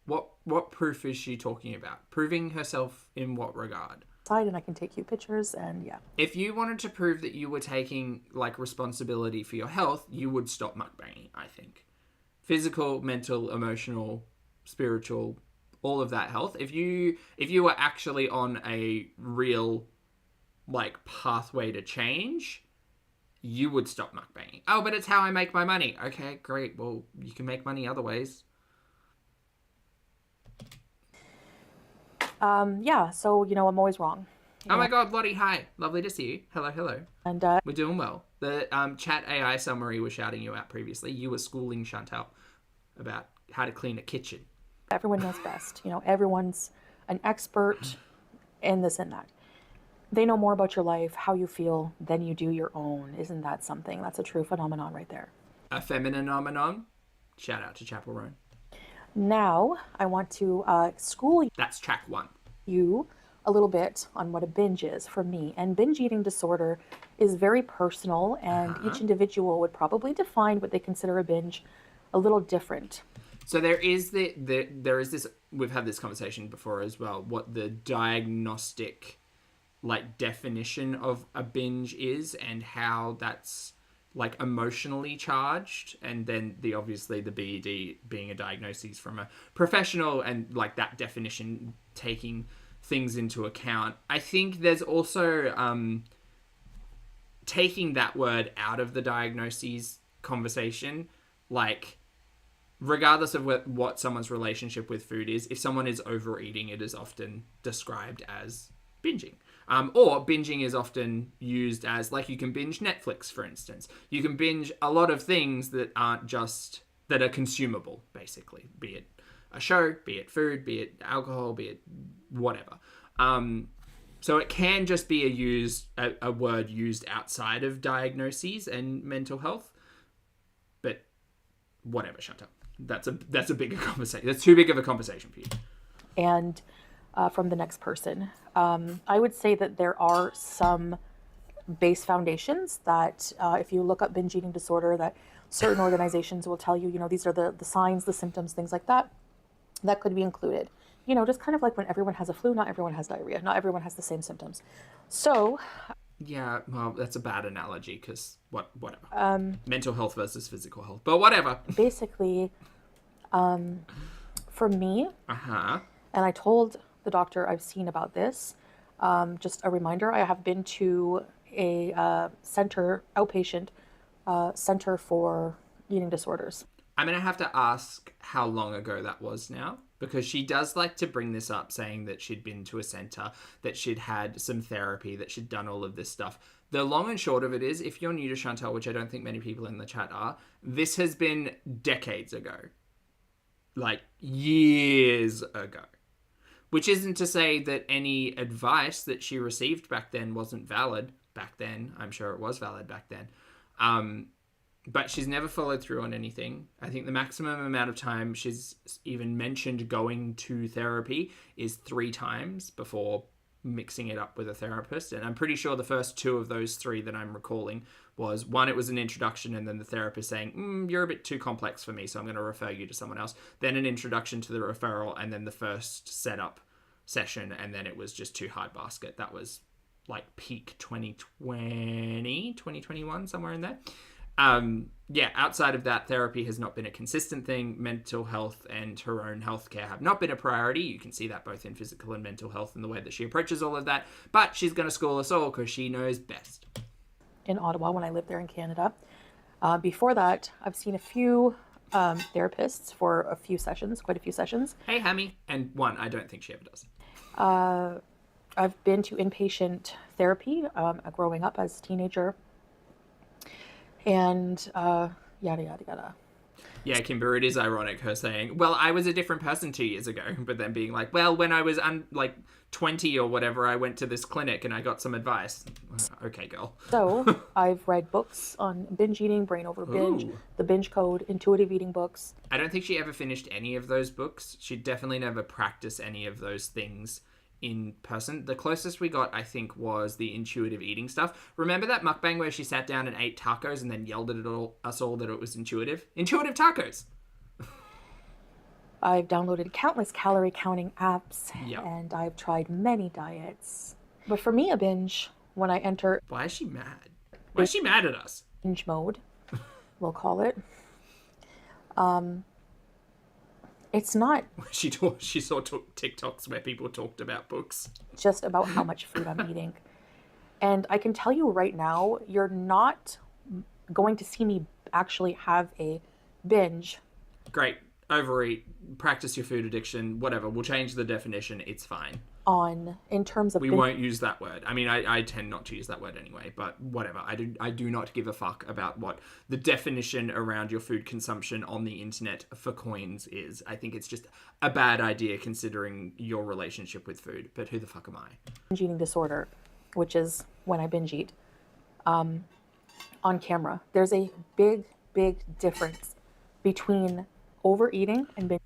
What proof is she talking about? Proving herself in what regard? And I can take you pictures, and yeah. If you wanted to prove that you were taking like responsibility for your health, you would stop mukbanging, I think. Physical, mental, emotional, spiritual, all of that health. If you were actually on a real like pathway to change, you would stop mukbanging. Oh, but it's how I make my money. Okay, great. Well, you can make money other ways. Yeah, so, you know, I'm always wrong. Oh my God, Lottie, hi. Lovely to see you. Hello. And we're doing well. The chat AI summary was shouting you out previously. You were schooling Chantal about how to clean a kitchen. Everyone knows best. You know, everyone's an expert in this and that. They know more about your life, how you feel, than you do your own. Isn't that something? That's a true phenomenon right there. A feminine phenomenon. Shout out to Chapel Roan. Now, I want to school That's track 1. You a little bit on what a binge is for me. And binge eating disorder is very personal, and each individual would probably define what they consider a binge a little different. So there is this, we've had this conversation before as well, what the diagnostic like definition of a binge is and how that's like emotionally charged, and then obviously the BED being a diagnosis from a professional, and like that definition taking things into account. I think there's also taking that word out of the diagnoses conversation, like regardless of what someone's relationship with food is, if someone is overeating, it is often described as binging. Or binging is often used as, like, you can binge Netflix, for instance. You can binge a lot of things that aren't just, that are consumable, basically. Be it a show, be it food, be it alcohol, be it whatever. So it can just be a word used outside of diagnoses and mental health. But whatever, Chantal. That's a bigger conversation. That's too big of a conversation for you. And from the next person. I would say that there are some base foundations that if you look up binge eating disorder, that certain organizations will tell you, you know, these are the signs, the symptoms, things like that, that could be included. You know, just kind of like when everyone has a flu, not everyone has diarrhea. Not everyone has the same symptoms. So... Yeah, well, that's a bad analogy because whatever. Mental health versus physical health. But whatever. Basically, for me, and I told the doctor I've seen about this, just a reminder, I have been to a outpatient center for eating disorders. I'm going to have to ask how long ago that was now. because she does like to bring this up, saying that she'd been to a center, that she'd had some therapy, that she'd done all of this stuff. The long and short of it is, if you're new to Chantal, which I don't think many people in the chat are, this has been decades ago. Like, years ago. Which isn't to say that any advice that she received back then wasn't valid back then. I'm sure it was valid back then. But she's never followed through on anything. I think the maximum amount of time she's even mentioned going to therapy is 3 times before mixing it up with a therapist. And I'm pretty sure the first 2 of those 3 that I'm recalling was, one, it was an introduction, and then the therapist saying, you're a bit too complex for me, so I'm going to refer you to someone else. Then an introduction to the referral, and then the first setup session, and then it was just too hard basket. That was like peak 2020, 2021, somewhere in there. Outside of that, therapy has not been a consistent thing. Mental health and her own healthcare have not been a priority. You can see that both in physical and mental health and the way that she approaches all of that. But she's going to school us all because she knows best. In Ottawa, when I lived there in Canada. Before that, I've seen a few therapists for a few sessions, quite a few sessions. Hey, Hammy. And one, I don't think she ever does. I've been to inpatient therapy growing up as a teenager. And yada, yada, yada. Yeah, Kimber, it is ironic her saying, well, I was a different person 2 years ago, but then being like, well, when I was 20 or whatever, I went to this clinic and I got some advice. Okay, girl. So I've read books on binge eating, brain over binge, the binge code, intuitive eating books. I don't think she ever finished any of those books. She definitely never practiced any of those things in person. The closest we got, I think, was the intuitive eating stuff. Remember that mukbang where she sat down and ate tacos and then yelled at us all that it was intuitive? Intuitive tacos! I've downloaded countless calorie counting apps, and I've tried many diets. But for me, a binge, when I enter... Why is she mad? Why is she mad at us? Binge mode, we'll call it. It's not... She saw TikToks where people talked about books. Just about how much food I'm eating. And I can tell you right now, you're not going to see me actually have a binge. Great. Overeat, practice your food addiction, whatever. We'll change the definition. It's fine. In terms of... We won't use that word. I mean, I tend not to use that word anyway, but whatever. I do not give a fuck about what the definition around your food consumption on the internet for coins is. I think it's just a bad idea considering your relationship with food. But who the fuck am I? Binge eating disorder, which is when I binge eat on camera. There's a big, big difference between overeating and binge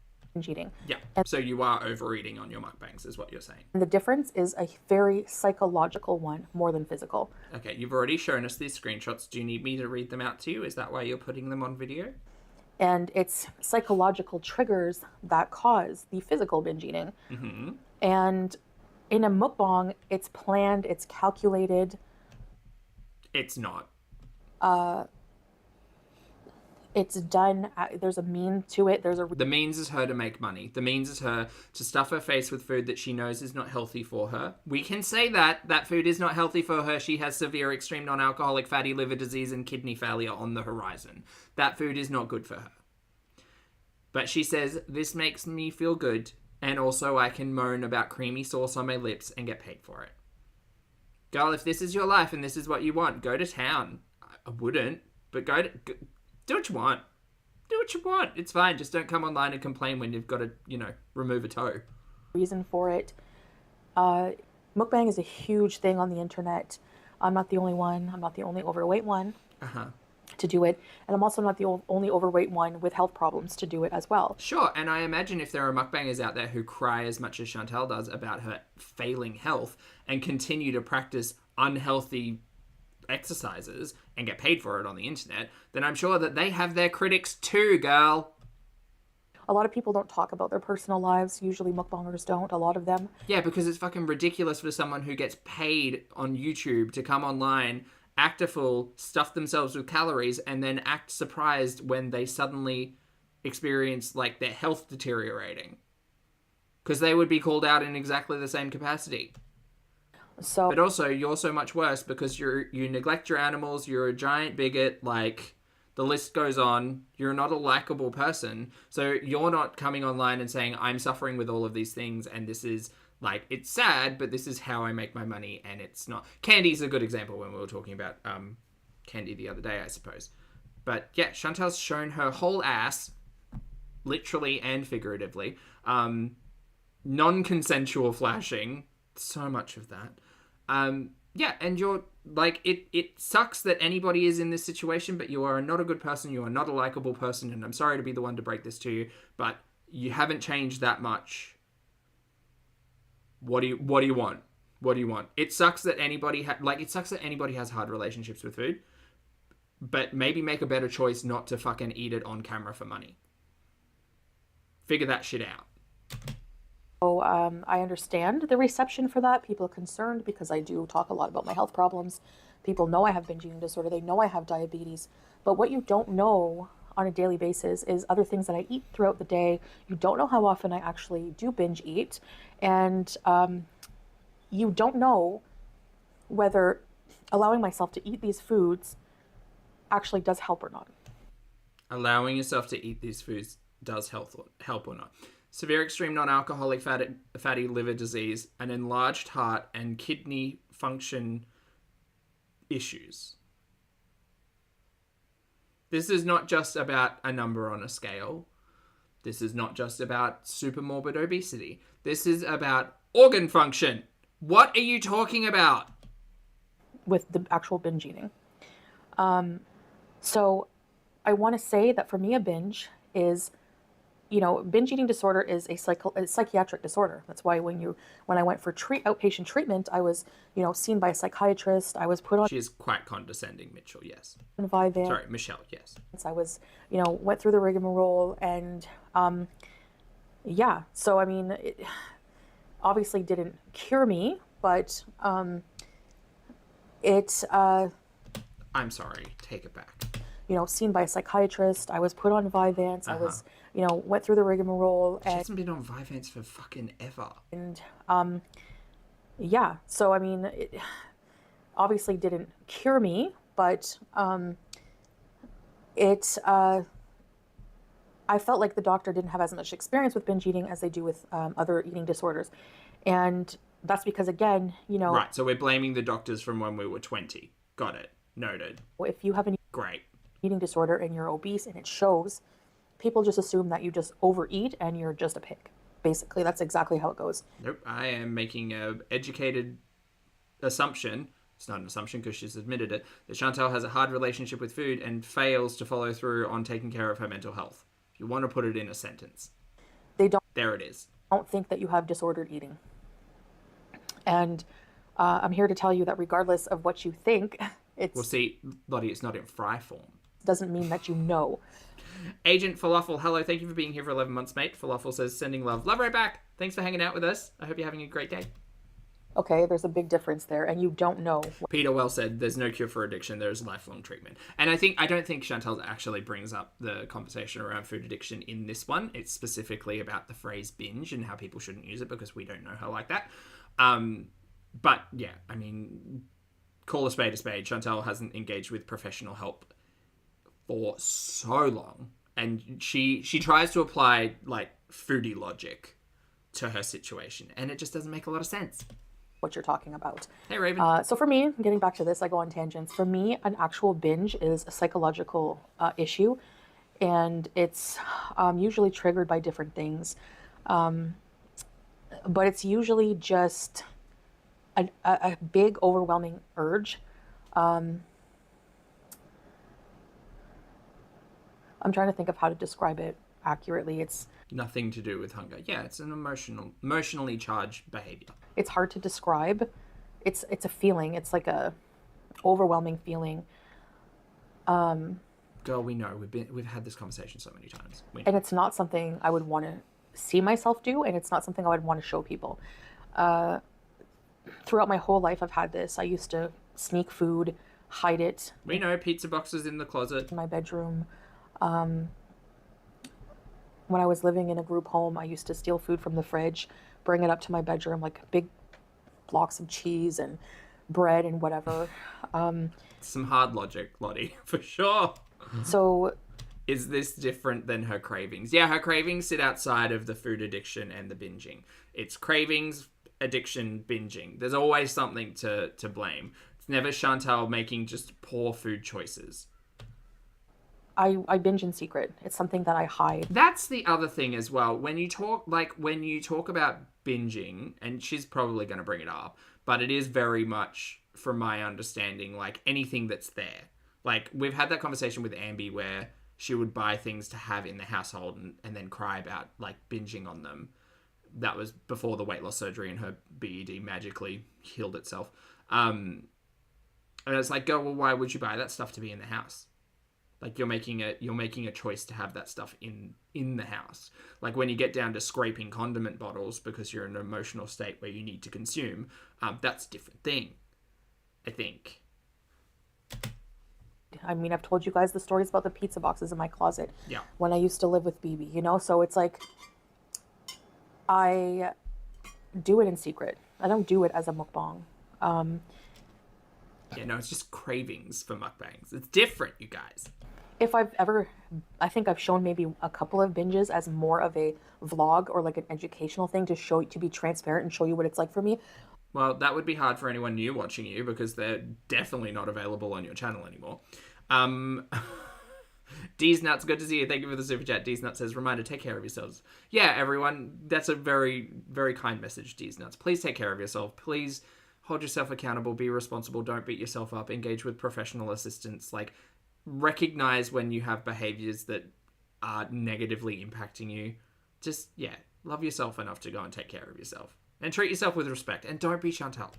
eating. Yeah, so you are overeating on your mukbangs is what you're saying. And the difference is a very psychological one more than physical. Okay, you've already shown us these screenshots. Do you need me to read them out to you? Is that why you're putting them on video? And it's psychological triggers that cause the physical binge eating. Mm-hmm. And in a mukbang, it's planned, it's calculated. It's not. It's done. There's a mean to it. The means is her to make money. The means is her to stuff her face with food that she knows is not healthy for her. We can say that food is not healthy for her. She has severe extreme non-alcoholic fatty liver disease and kidney failure on the horizon. That food is not good for her. But she says, this makes me feel good. And also I can moan about creamy sauce on my lips and get paid for it. Girl, if this is your life and this is what you want, go to town. I wouldn't, but go do what you want. Do what you want. It's fine. Just don't come online and complain when you've got to, remove a toe. Reason for it. Mukbang is a huge thing on the internet. I'm not the only one. I'm not the only overweight one to do it. And I'm also not the only overweight one with health problems to do it as well. Sure. And I imagine if there are mukbangers out there who cry as much as Chantal does about her failing health and continue to practice unhealthy exercises and get paid for it on the internet, then I'm sure that they have their critics too, girl. A lot of people don't talk about their personal lives. Usually mukbangers don't, a lot of them. Yeah, because it's fucking ridiculous for someone who gets paid on YouTube to come online, act a fool, stuff themselves with calories, and then act surprised when they suddenly experience, their health deteriorating. Because they would be called out in exactly the same capacity. But also, you're so much worse because you neglect your animals, you're a giant bigot, the The list goes on. You're not a likable person. So you're not coming online and saying, I'm suffering with all of these things and this is like, it's sad, but this is how I make my money, and it's not. Candy's a good example when we were talking about Candy the other day, I suppose. But yeah, Chantal's shown her whole ass, literally and figuratively. Non-consensual flashing, so much of that. Yeah, and you're like, it sucks that anybody is in this situation, but you are not a good person, you are not a likable person, and I'm sorry to be the one to break this to you, but you haven't changed that much. What do you want? What do you want? It sucks that anybody has hard relationships with food, but maybe make a better choice not to fucking eat it on camera for money. Figure that shit out. So I understand the reception for that. People are concerned because I do talk a lot about my health problems. People know I have binge eating disorder. They know I have diabetes. But what you don't know on a daily basis is other things that I eat throughout the day. You don't know how often I actually do binge eat. And you don't know whether allowing myself to eat these foods actually does help or not. Allowing yourself to eat these foods does help or not. Severe extreme non-alcoholic fatty liver disease, an enlarged heart, and kidney function issues. This is not just about a number on a scale. This is not just about super morbid obesity. This is about organ function. What are you talking about? With the actual binge eating. So I want to say that for me, a binge is, binge eating disorder is a psychiatric disorder. That's why when I went for outpatient treatment, I was, seen by a psychiatrist. I was put on. She is quite condescending, Mitchell. Yes. Vyvanse. Sorry, Michelle. Yes. I was, went through the rigmarole, and yeah. So I mean, it obviously didn't cure me, but it. I'm sorry. Take it back. Seen by a psychiatrist. I was put on Vyvanse. I was, went through the rigmarole. She hasn't been on Vyvanse for fucking ever. And yeah, so I mean, it obviously didn't cure me, but it. I felt like the doctor didn't have as much experience with binge eating as they do with other eating disorders, and that's because, again, Right. So we're blaming the doctors from when we were 20. Got it. Noted. If you have an Great. eating disorder and you're obese and it shows, people just assume that you just overeat and you're just a pig. Basically, that's exactly how it goes. Nope. I am making an educated assumption. It's not an assumption because she's admitted it. That Chantal has a hard relationship with food and fails to follow through on taking care of her mental health. If you want to put it in a sentence. There it is. Don't think that you have disordered eating. And I'm here to tell you that regardless of what you think, Well, see, Lottie, it's not in fry form. Doesn't mean that you know. Agent Falafel, hello, thank you for being here for 11 months, mate. Falafel says, sending love. Love right back. Thanks for hanging out with us. I hope you're having a great day. Okay, there's a big difference there, and you don't know. Peter well said, there's no cure for addiction, there's lifelong treatment. And I don't think Chantal actually brings up the conversation around food addiction in this one. It's specifically about the phrase binge and how people shouldn't use it because we don't know her like that. But yeah, I mean, call a spade a spade. Chantal hasn't engaged with professional help for so long, and she tries to apply like foodie logic to her situation, and it just doesn't make a lot of sense. What you're talking about. Hey, Raven. So for me, getting back to this, I go on tangents. For me, an actual binge is a psychological issue, and it's usually triggered by different things, but it's usually just a big, overwhelming urge. I'm trying to think of how to describe it accurately. It's nothing to do with hunger. Yeah, it's an emotionally charged behavior. It's hard to describe. It's a feeling. It's like a overwhelming feeling. Girl, we know. We've had this conversation so many times. And it's not something I would want to see myself do, and it's not something I would want to show people. Throughout my whole life, I've had this. I used to sneak food, hide it. We know, pizza boxes in the closet. In my bedroom. When I was living in a group home, I used to steal food from the fridge, bring it up to my bedroom, like big blocks of cheese and bread and whatever. Some hard logic, Lottie, for sure. So Is this different than her cravings? Yeah, her cravings sit outside of the food addiction and the binging. It's cravings, addiction, binging. There's always something to blame. It's never Chantal making just poor food choices. I binge in secret. It's something that I hide. That's the other thing as well. When you talk about binging, and she's probably going to bring it up, but it is very much, from my understanding, like anything that's there. Like, we've had that conversation with Ambi where she would buy things to have in the household and then cry about, like, binging on them. That was before the weight loss surgery and her BED magically healed itself. And it's like, go, well, why would you buy that stuff to be in the house? Like, you're making a choice to have that stuff in the house. Like, when you get down to scraping condiment bottles because you're in an emotional state where you need to consume, that's a different thing, I think. I mean, I've told you guys the stories about the pizza boxes in my closet. Yeah. When I used to live with BB, you know? So it's like, I do it in secret. I don't do it as a mukbang. Yeah, no, it's just cravings for mukbangs. It's different, you guys. If I've ever, I think I've shown maybe a couple of binges as more of a vlog or like an educational thing to be transparent and show you what it's like for me. Well, that would be hard for anyone new watching you because they're definitely not available on your channel anymore. D's Nuts, good to see you. Thank you for the super chat. D's Nuts says, reminder, take care of yourselves. Yeah, everyone, that's a very, very kind message, D's Nuts. Please take care of yourself. Please hold yourself accountable, be responsible, don't beat yourself up, engage with professional assistance. Like, recognize when you have behaviors that are negatively impacting you. Just, yeah, love yourself enough to go and take care of yourself. And treat yourself with respect. And don't be Chantal.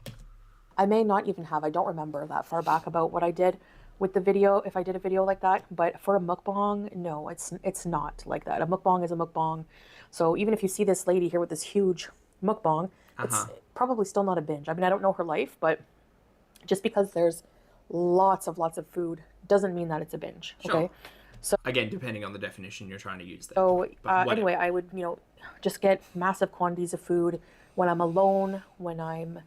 I may not even have, I don't remember that far back about what I did with the video, if I did a video like that. But for a mukbang, no, it's not like that. A mukbang is a mukbang. So even if you see this lady here with this huge mukbang, it's probably still not a binge. I mean, I don't know her life, but just because there's lots of food doesn't mean that it's a binge. Sure. Okay. So again, depending on the definition you're trying to use there. So anyway, I would, just get massive quantities of food when I'm alone, when I'm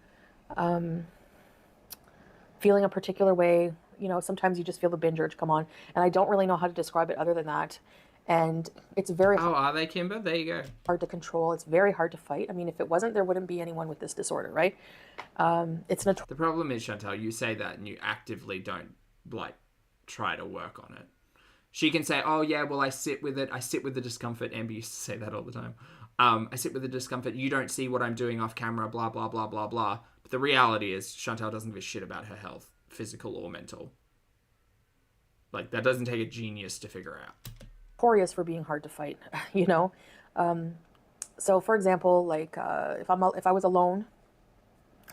feeling a particular way. Sometimes you just feel the binge urge come on, and I don't really know how to describe it other than that. And it's very hard. Oh, are they, Kimber? There you go. Hard to control. It's very hard to fight. I mean, if it wasn't, there wouldn't be anyone with this disorder, right? The problem is, Chantal, you say that and you actively don't, try to work on it. She can say, oh, yeah, well, I sit with it. I sit with the discomfort. Amber used to say that all the time. I sit with the discomfort. You don't see what I'm doing off camera, blah, blah, blah, blah, blah. But the reality is Chantal doesn't give a shit about her health, physical or mental. Like, that doesn't take a genius to figure out. Notorious for being hard to fight, So, for example, if I was alone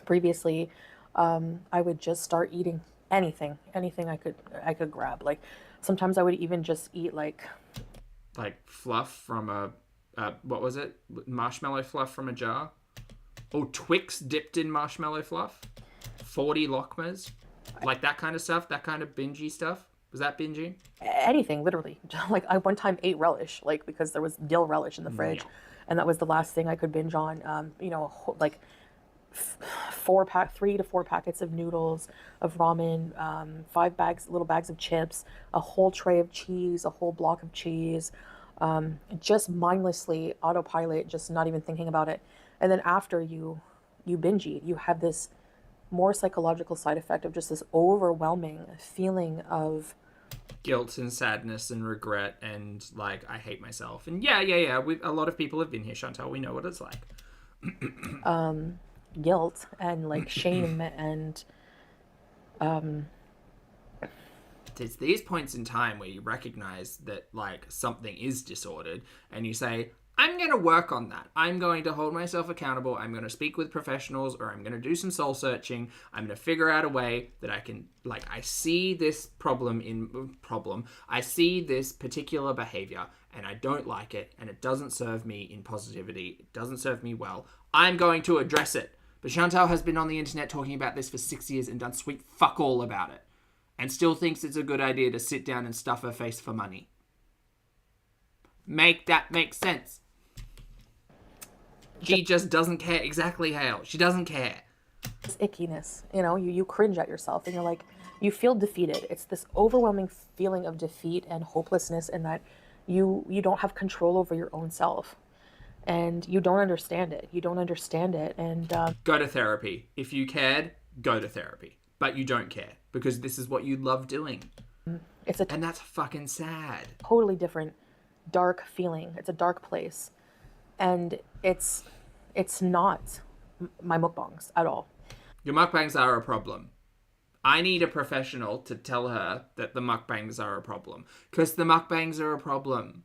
previously, I would just start eating anything I could grab. Like, sometimes I would even just eat like fluff from what was it? Marshmallow fluff from a jar. Oh, Twix dipped in marshmallow fluff. 40 Lockmas. Like that kind of stuff. That kind of bingey stuff. Was that binging? Anything, literally. Like, I one time ate relish, because there was dill relish in the fridge, and that was the last thing I could binge on. 3 to 4 packets of noodles, of ramen, 5 little bags of chips, a whole tray of cheese, a whole block of cheese, just mindlessly autopilot, just not even thinking about it. And then after you binge eat, you have this more psychological side effect of just this overwhelming feeling of guilt and sadness and regret and I hate myself. And yeah. A lot of people have been here, Chantal. We know what it's like. Guilt and shame and it's these points in time where you recognize that something is disordered and you say, I'm going to work on that. I'm going to hold myself accountable. I'm going to speak with professionals, or I'm going to do some soul searching. I'm going to figure out a way that I can, I see this I see this particular behavior and I don't like it and it doesn't serve me in positivity. It doesn't serve me well. I'm going to address it. But Chantal has been on the internet talking about this for 6 years and done sweet fuck all about it. And still thinks it's a good idea to sit down and stuff her face for money. Make that make sense. She just doesn't care. Exactly, Hale. She doesn't care. This ickiness, you know, you cringe at yourself and you're like, you feel defeated. It's this overwhelming feeling of defeat and hopelessness, and that you don't have control over your own self, and you don't understand it. You don't understand it. And Go to therapy. If you cared, go to therapy. But you don't care because this is what you love doing. it's a And that's fucking sad. totally different dark feeling. It's a dark place, and it's not my mukbangs at all. Your mukbangs are a problem. I need a professional to tell her that the mukbangs are a problem. Because the mukbangs are a problem.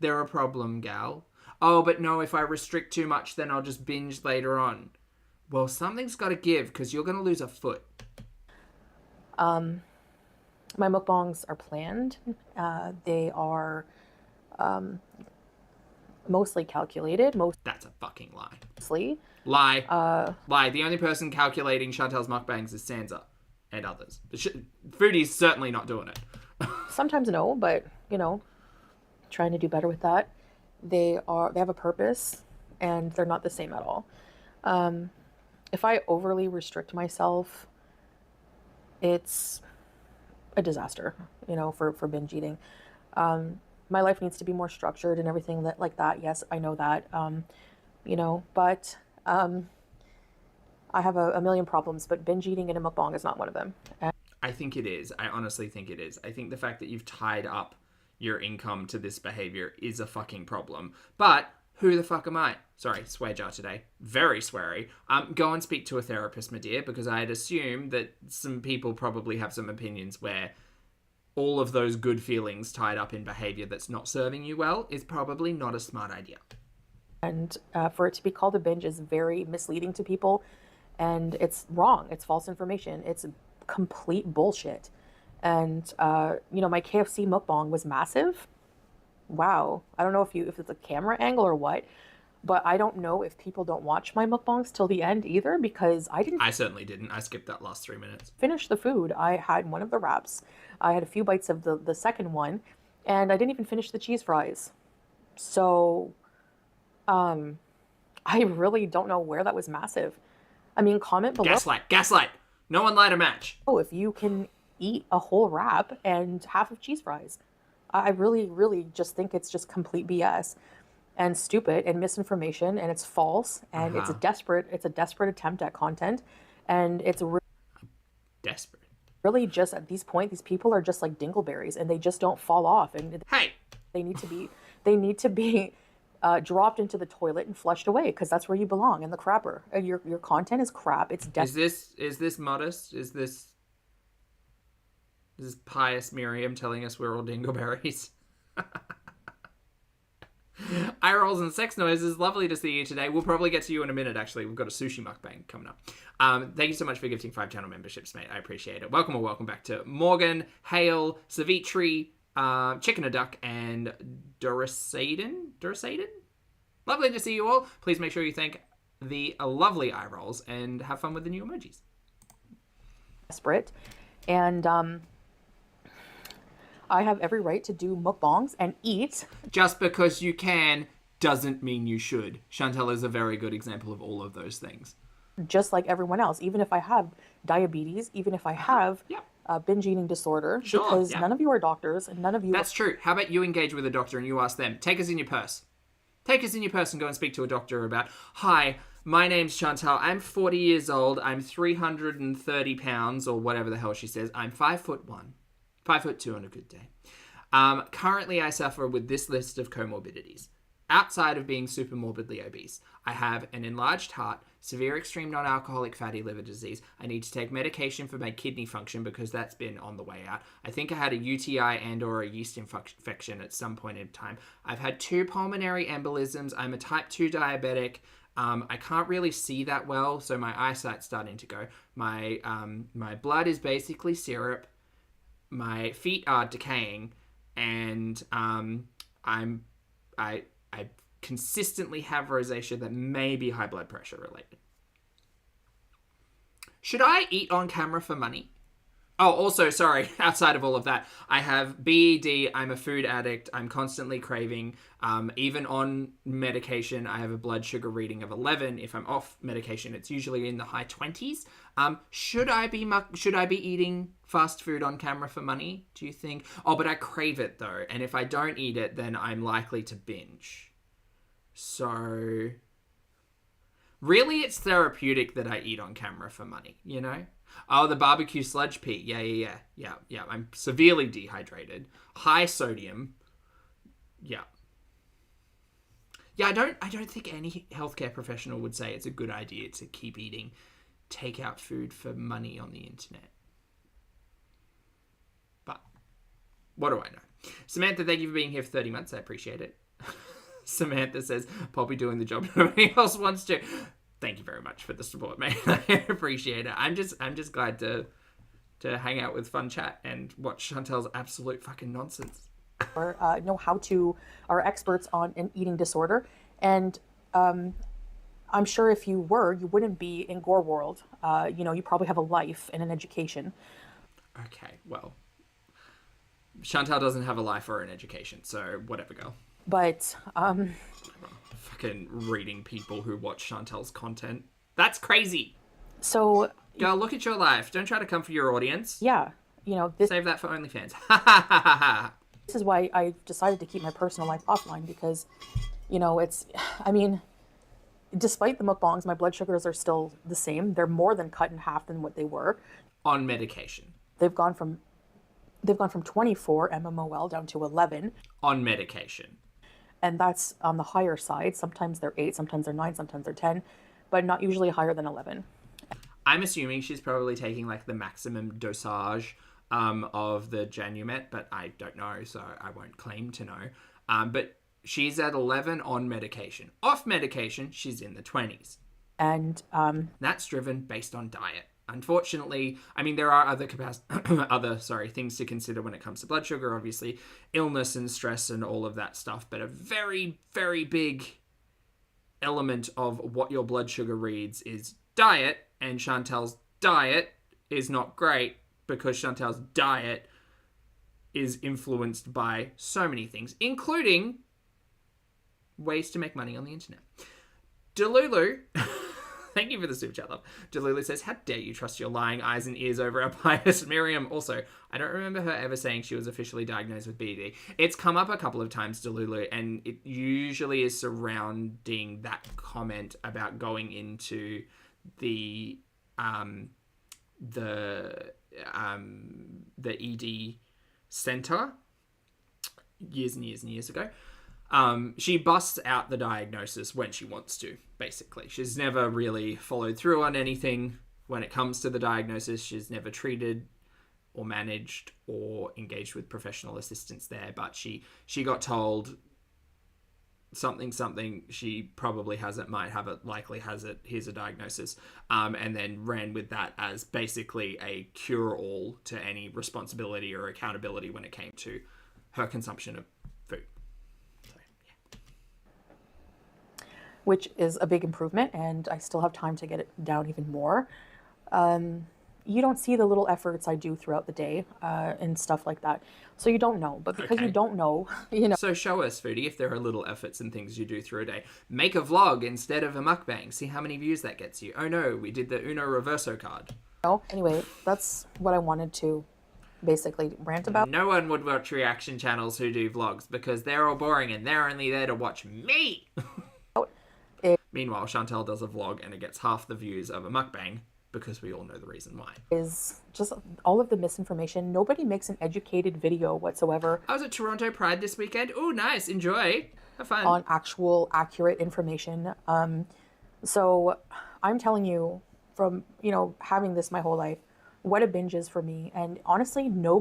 They're a problem, gal. Oh, but no, if I restrict too much, then I'll just binge later on. Well, something's got to give because you're going to lose a foot. My mukbangs are planned. They are mostly calculated, That's a fucking lie. mostly. Lie. Lie. The only person calculating Chantel's mukbangs is Sansa and others. Foodie's certainly not doing it. Sometimes no, but you know, trying to do better with that. They have a purpose, and they're not the same at all. If I overly restrict myself, it's a disaster, you know, for binge eating. My life needs to be more structured and everything that like that. Yes, I know that. You know, but I have a million problems, but binge eating in a mukbang is not one of them. I think it is. I honestly think it is. I think the fact that you've tied up your income to this behavior is a fucking problem. But who the fuck am I? Sorry, swear jar today. Very sweary. Go and speak to a therapist, my dear, because I'd assume that some people probably have some opinions where all of those good feelings tied up in behavior that's not serving you well is probably not a smart idea. And for it to be called a binge is very misleading to people, and it's wrong. It's false information. It's complete bullshit. And you know, my KFC mukbang was massive. Wow. I don't know if it's a camera angle or what, but I don't know if people don't watch my mukbangs till the end either, because I certainly didn't. I skipped that last 3 minutes. finish the food. I had one of the wraps. I had a few bites of the second one, and I didn't even finish the cheese fries. So I really don't know where that was massive. I mean, comment below Gaslight. No one light a match. if you can eat a whole wrap and half of cheese fries. I really, really just think it's just complete BS and stupid and misinformation, and it's false, and it's a desperate attempt at content, and it's Desperate. really just at this point, these people are just like dingleberries, and they just don't fall off, and Hey, they need to be dropped into the toilet and flushed away, because that's where you belong, in the crapper. Your content is crap. It's is this modest? Is this pious Miriam telling us we're all dingleberries? Eye rolls and sex noises. Lovely to see you today. We'll probably get to you in a minute, actually. We've got a sushi mukbang coming up. Thank you so much for gifting 5 channel memberships, mate. I appreciate it. Welcome back to Morgan, Hale, Savitri, Chicken a Duck, and Durasaden? Lovely to see you all. Please make sure you thank the lovely eye rolls and have fun with the new emojis. desperate, and I have every right to do mukbangs and eat. Just because you can doesn't mean you should. Chantel is a very good example of all of those things. Just like everyone else, even if I have diabetes, even if I have Yep. a binge eating disorder, Sure, because yeah. none of you are doctors, and none of you That's true. How about you engage with a doctor and you ask them, take us in your purse. Take us in your purse and go and speak to a doctor about, hi, my name's Chantal. I'm 40 years old. I'm 330 pounds, or whatever the hell she says. I'm 5'1", 5'2" on a good day. Currently, I suffer with this list of comorbidities. Outside of being super morbidly obese, I have an enlarged heart, severe extreme non-alcoholic fatty liver disease. I need to take medication for my kidney function because that's been on the way out. I think I had a UTI and or a yeast infection at some point in time. I've had 2 pulmonary embolisms. I'm a type 2 diabetic. I can't really see that well, so my eyesight's starting to go. My blood is basically syrup. My feet are decaying, and I consistently have rosacea that may be high blood pressure related. Should I eat on camera for money? Oh, also, sorry, outside of all of that, I have BED, I'm a food addict, I'm constantly craving. Even on medication, I have a blood sugar reading of 11. If I'm off medication, it's usually in the high 20s. Should I be eating fast food on camera for money, do you think? Oh, but I crave it, though, and if I don't eat it, then I'm likely to binge. So, really, it's therapeutic that I eat on camera for money, you know? Oh, the barbecue sludge pea. Yeah. I'm severely dehydrated. High sodium. Yeah. Yeah, I don't think any healthcare professional would say it's a good idea to keep eating takeout food for money on the internet. But what do I know? Samantha, thank you for being here for 30 months. I appreciate it. Samantha says, Poppy doing the job nobody else wants to. Thank you very much for the support, mate. I appreciate it. I'm just glad to hang out with fun chat and watch Chantel's absolute fucking nonsense. Or know how to are experts on an eating disorder, and I'm sure if you were, you wouldn't be in Gore World. You probably have a life and an education. Okay, well, Chantel doesn't have a life or an education, so whatever, girl. But fucking reading people who watch Chantel's content. That's crazy. So, girl, look at your life. Don't try to come for your audience. Yeah, this save that for OnlyFans. This is why I decided to keep my personal life offline, because, I mean, despite the mukbangs, my blood sugars are still the same. They're more than cut in half than what they were. On medication. They've gone from 24 mmol down to 11. On medication. And that's on the higher side. Sometimes they're 8, sometimes they're 9, sometimes they're 10, but not usually higher than 11. I'm assuming she's probably taking like the maximum dosage of the Janumet, but I don't know, so I won't claim to know. But she's at 11 on medication. Off medication, she's in the 20s. And that's driven based on diet. Unfortunately, I mean, there are other things to consider when it comes to blood sugar, obviously, illness and stress and all of that stuff, but a very, very big element of what your blood sugar reads is diet, and Chantel's diet is not great because Chantel's diet is influenced by so many things, including ways to make money on the internet. Delulu... Thank you for the super chat, love. Delulu says, how dare you trust your lying eyes and ears over our pious Miriam? Also, I don't remember her ever saying she was officially diagnosed with BD. It's come up a couple of times, Delulu, and it usually is surrounding that comment about going into the ED center years and years and years ago. She busts out the diagnosis when she wants to, basically. She's never really followed through on anything when it comes to the diagnosis. She's never treated or managed or engaged with professional assistance there, but she got told something, she probably has it, might have it, likely has it, here's a diagnosis, and then ran with that as basically a cure-all to any responsibility or accountability when it came to her consumption of food. Which is a big improvement, and I still have time to get it down even more. You don't see the little efforts I do throughout the day and stuff like that. So you don't know. But because you don't know, So show us, Foodie, if there are little efforts and things you do through a day. Make a vlog instead of a mukbang. See how many views that gets you. Oh no, we did the Uno Reverso card. Anyway, that's what I wanted to basically rant about. No one would watch reaction channels who do vlogs because they're all boring and they're only there to watch me. Meanwhile, Chantel does a vlog and it gets half the views of a mukbang because we all know the reason why. Is just all of the misinformation. Nobody makes an educated video whatsoever. I was at Toronto Pride this weekend. Oh, nice. Enjoy. Have fun. On actual accurate information. So I'm telling you from, having this my whole life, what a binge is for me. And honestly, no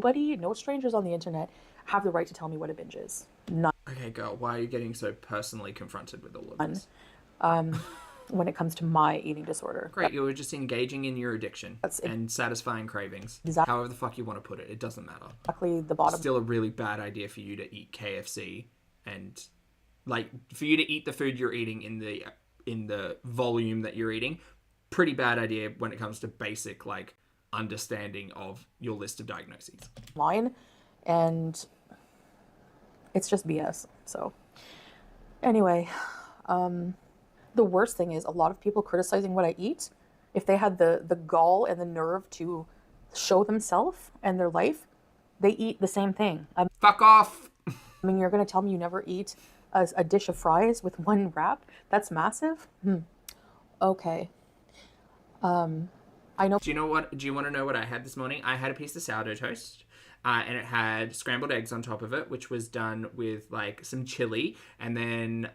strangers on the internet have the right to tell me what a binge is. None. Okay, girl, why are you getting so personally confronted with all of this? When it comes to my eating disorder. Great, you were just engaging in your addiction and satisfying cravings. However the fuck you want to put it, it doesn't matter. Exactly the bottom. Still a really bad idea for you to eat KFC and for you to eat the food you're eating in the volume that you're eating. Pretty bad idea when it comes to basic understanding of your list of diagnoses. Line, and it's just BS. So anyway, the worst thing is a lot of people criticizing what I eat. If they had the gall and the nerve to show themselves and their life, they eat the same thing. Fuck off. I mean, you're going to tell me you never eat a dish of fries with one wrap? That's massive. Okay. I know. Do you want to know what I had this morning? I had a piece of sourdough toast. And it had scrambled eggs on top of it, which was done with like some chili. And then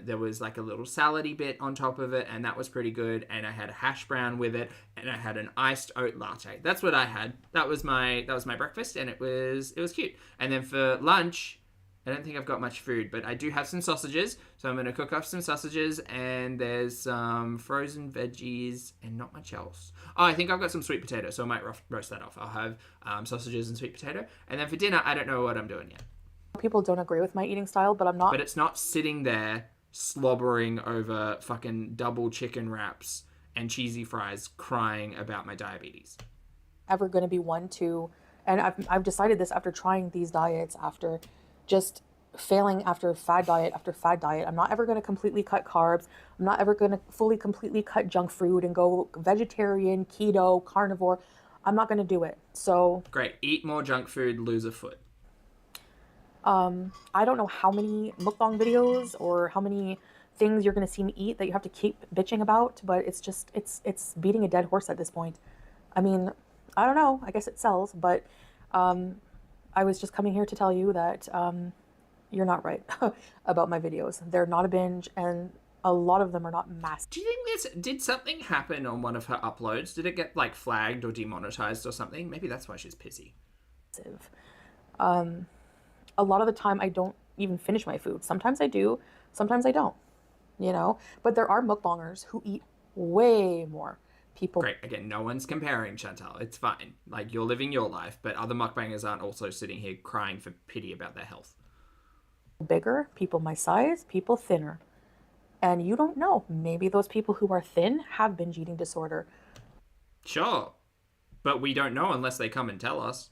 there was like a little salady bit on top of it, and that was pretty good. And I had a hash brown with it, and I had an iced oat latte. That's what I had. That was my breakfast, and it was cute. And then for lunch, I don't think I've got much food, but I do have some sausages. So I'm going to cook up some sausages, and there's some frozen veggies and not much else. Oh, I think I've got some sweet potato, so I might roast that off. I'll have sausages and sweet potato. And then for dinner, I don't know what I'm doing yet. People don't agree with my eating style, but I'm not. But it's not sitting there slobbering over fucking double chicken wraps and cheesy fries crying about my diabetes. Ever going to be one to, and I've decided this after trying these diets, after just failing after fad diet after fad diet. I'm not ever going to completely cut carbs. I'm not ever going to fully completely cut junk food and go vegetarian, keto, carnivore. I'm not going to do it. So great. Eat more junk food, lose a foot. I don't know how many mukbang videos or how many things you're going to see me eat that you have to keep bitching about, but it's just, it's beating a dead horse at this point. I mean, I don't know. I guess it sells, but I was just coming here to tell you that you're not right about my videos. They're not a binge, and a lot of them are not massive. Do you think did something happen on one of her uploads? Did it get like flagged or demonetized or something? Maybe that's why she's pissy. A lot of the time I don't even finish my food. Sometimes I do, sometimes I don't, you know? But there are mukbangers who eat way more. People. Great. Again, no one's comparing, Chantal. It's fine. Like, you're living your life, but other mukbangers aren't also sitting here crying for pity about their health. Bigger, people my size, people thinner. And you don't know. Maybe those people who are thin have binge eating disorder. Sure. But we don't know unless they come and tell us.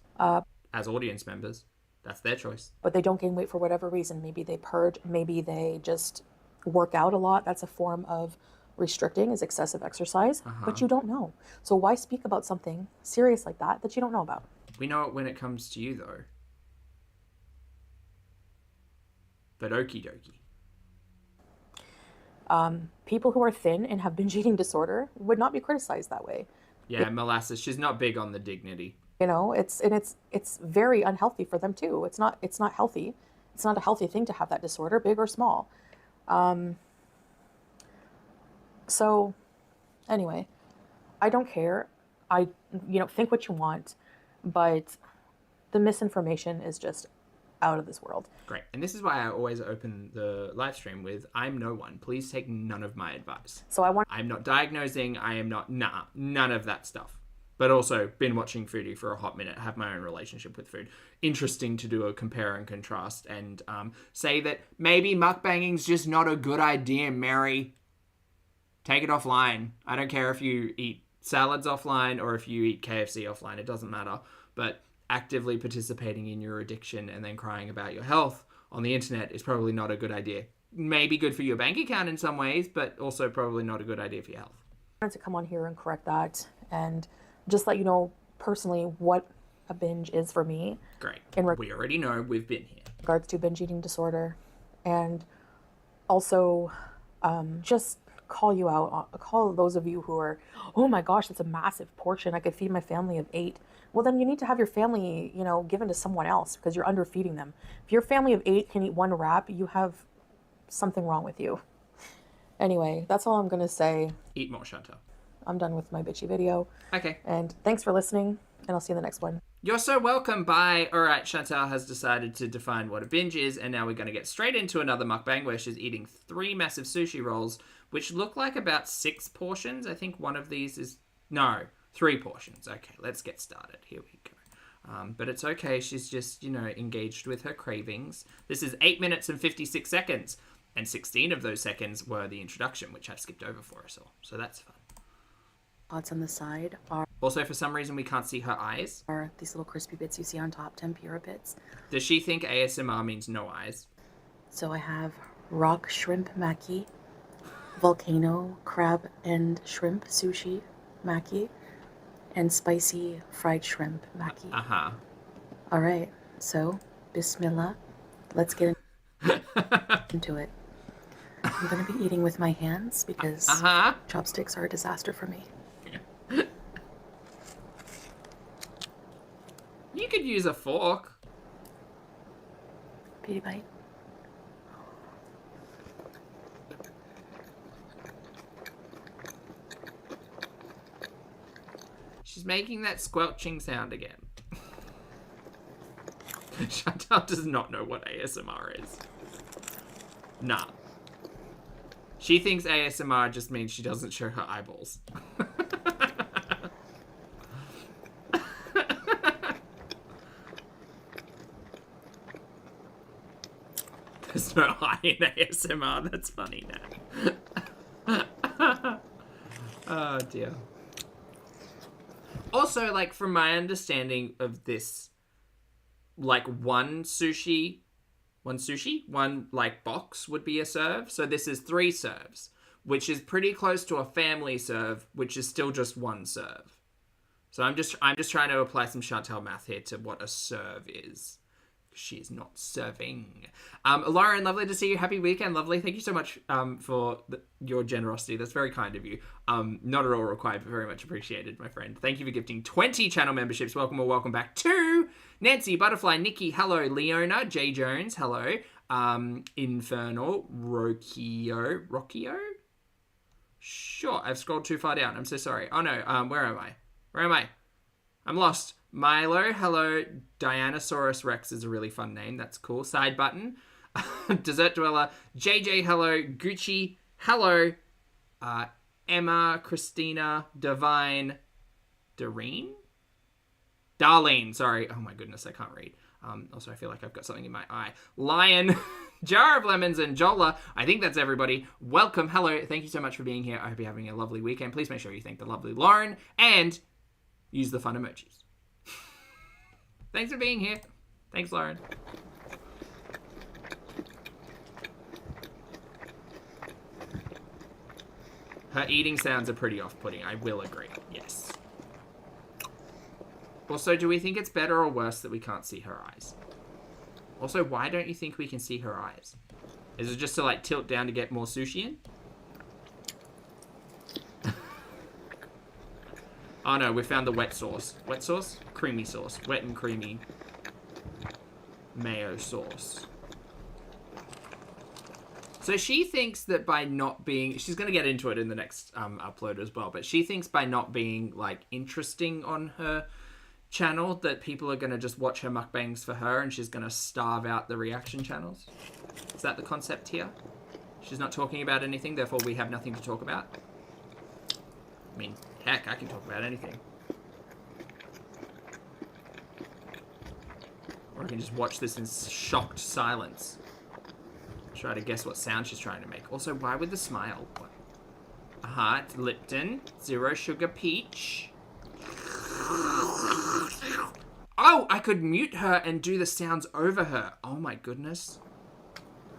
As audience members. That's their choice. But they don't gain weight for whatever reason. Maybe they purge. Maybe they just work out a lot. That's a form of restricting, is excessive exercise. But you don't know. So why speak about something serious like that you don't know about? We know it when it comes to you, though. But okie dokie. People who are thin and have binge eating disorder would not be criticized that way. Yeah, molasses. She's not big on the dignity. You know, it's very unhealthy for them too. It's not healthy. It's not a healthy thing to have that disorder, big or small. So anyway, I don't care. Think what you want, but the misinformation is just out of this world. Great. And this is why I always open the live stream with, I'm no one. Please take none of my advice. So I'm not diagnosing. I am not, none of that stuff. But also been watching Foodie for a hot minute, have my own relationship with food. Interesting to do a compare and contrast and say that maybe mukbanging's just not a good idea, Mary. Take it offline. I don't care if you eat salads offline or if you eat KFC offline. It doesn't matter. But actively participating in your addiction and then crying about your health on the internet is probably not a good idea. Maybe good for your bank account in some ways, but also probably not a good idea for your health. I wanted to come on here and correct that and just let you know personally what a binge is for me. Great. We already know. We've been here. In regards to binge eating disorder, and also just call you out, call those of you who are, oh my gosh, that's a massive portion. I could feed my family of 8. Well, then you need to have your family, given to someone else because you're underfeeding them. If your family of 8 can eat 1 wrap, you have something wrong with you. Anyway, that's all I'm going to say. Eat more, Chantal. I'm done with my bitchy video. Okay. And thanks for listening, and I'll see you in the next one. You're so welcome. Bye. All right, Chantal has decided to define what a binge is, and now we're going to get straight into another mukbang where she's eating 3 massive sushi rolls, which look like about 6 portions. I think one of these is... No, 3 portions. Okay, let's get started. Here we go. But it's okay. She's just, engaged with her cravings. This is 8 minutes and 56 seconds, and 16 of those seconds were the introduction, which I've skipped over for us all. So that's fun. Odds on the side are Also, for some reason, we can't see her eyes. Are these little crispy bits you see on top, tempura bits. Does she think ASMR means no eyes? So I have rock shrimp maki, volcano crab and shrimp sushi maki, and spicy fried shrimp maki. Uh-huh. All right, so bismillah, let's get into it. I'm gonna be eating with my hands because chopsticks are a disaster for me. You could use a fork. Beauty bite. She's making that squelching sound again. Chantal does not know what ASMR is. Nah. She thinks ASMR just means she doesn't show her eyeballs. There's no eye in ASMR. That's funny now. Oh, dear. Also, like, from my understanding of this, like, one like box would be a serve. So this is 3 serves, which is pretty close to a family serve, which is still just 1 serve. So I'm just trying to apply some Chantal math here to what a serve is. She's not serving. Lauren, lovely to see you. Happy weekend, lovely. Thank you so much for your generosity. That's very kind of you. Not at all required, but very much appreciated, my friend. Thank you for gifting 20 channel memberships. Welcome or welcome back to Nancy, Butterfly, Nikki, hello, Leona, J Jones, hello, Infernal, Rocchio? Sure, I've scrolled too far down. I'm so sorry. Oh no, where am I? I'm lost. Milo, hello. Dianosaurus Rex is a really fun name. That's cool. Side button. Dessert Dweller. JJ, hello. Gucci, hello. Emma, Christina, Divine, Therein? Darlene, sorry. Oh my goodness, I can't read. Also, I feel like I've got something in my eye. Lion, Jar of Lemons, and Jola. I think that's everybody. Welcome. Hello. Thank you so much for being here. I hope you're having a lovely weekend. Please make sure you thank the lovely Lauren and use the fun emojis. Thanks for being here. Thanks, Lauren. Her eating sounds are pretty off-putting. I will agree. Yes. Also, do we think it's better or worse that we can't see her eyes? Also, why don't you think we can see her eyes? Is it just to, like, tilt down to get more sushi in? Oh no, we found the wet sauce. Wet sauce? Creamy sauce. Wet and creamy mayo sauce. So she thinks that by not being... She's going to get into it in the next upload as well. But she thinks by not being, like, interesting on her channel that people are going to just watch her mukbangs for her and she's going to starve out the reaction channels. Is that the concept here? She's not talking about anything, therefore we have nothing to talk about? I mean... Heck, I can talk about anything. Or I can just watch this in shocked silence. Try to guess what sound she's trying to make. Also, why would the smile? It's Lipton. 0 sugar peach. Oh, I could mute her and do the sounds over her. Oh my goodness.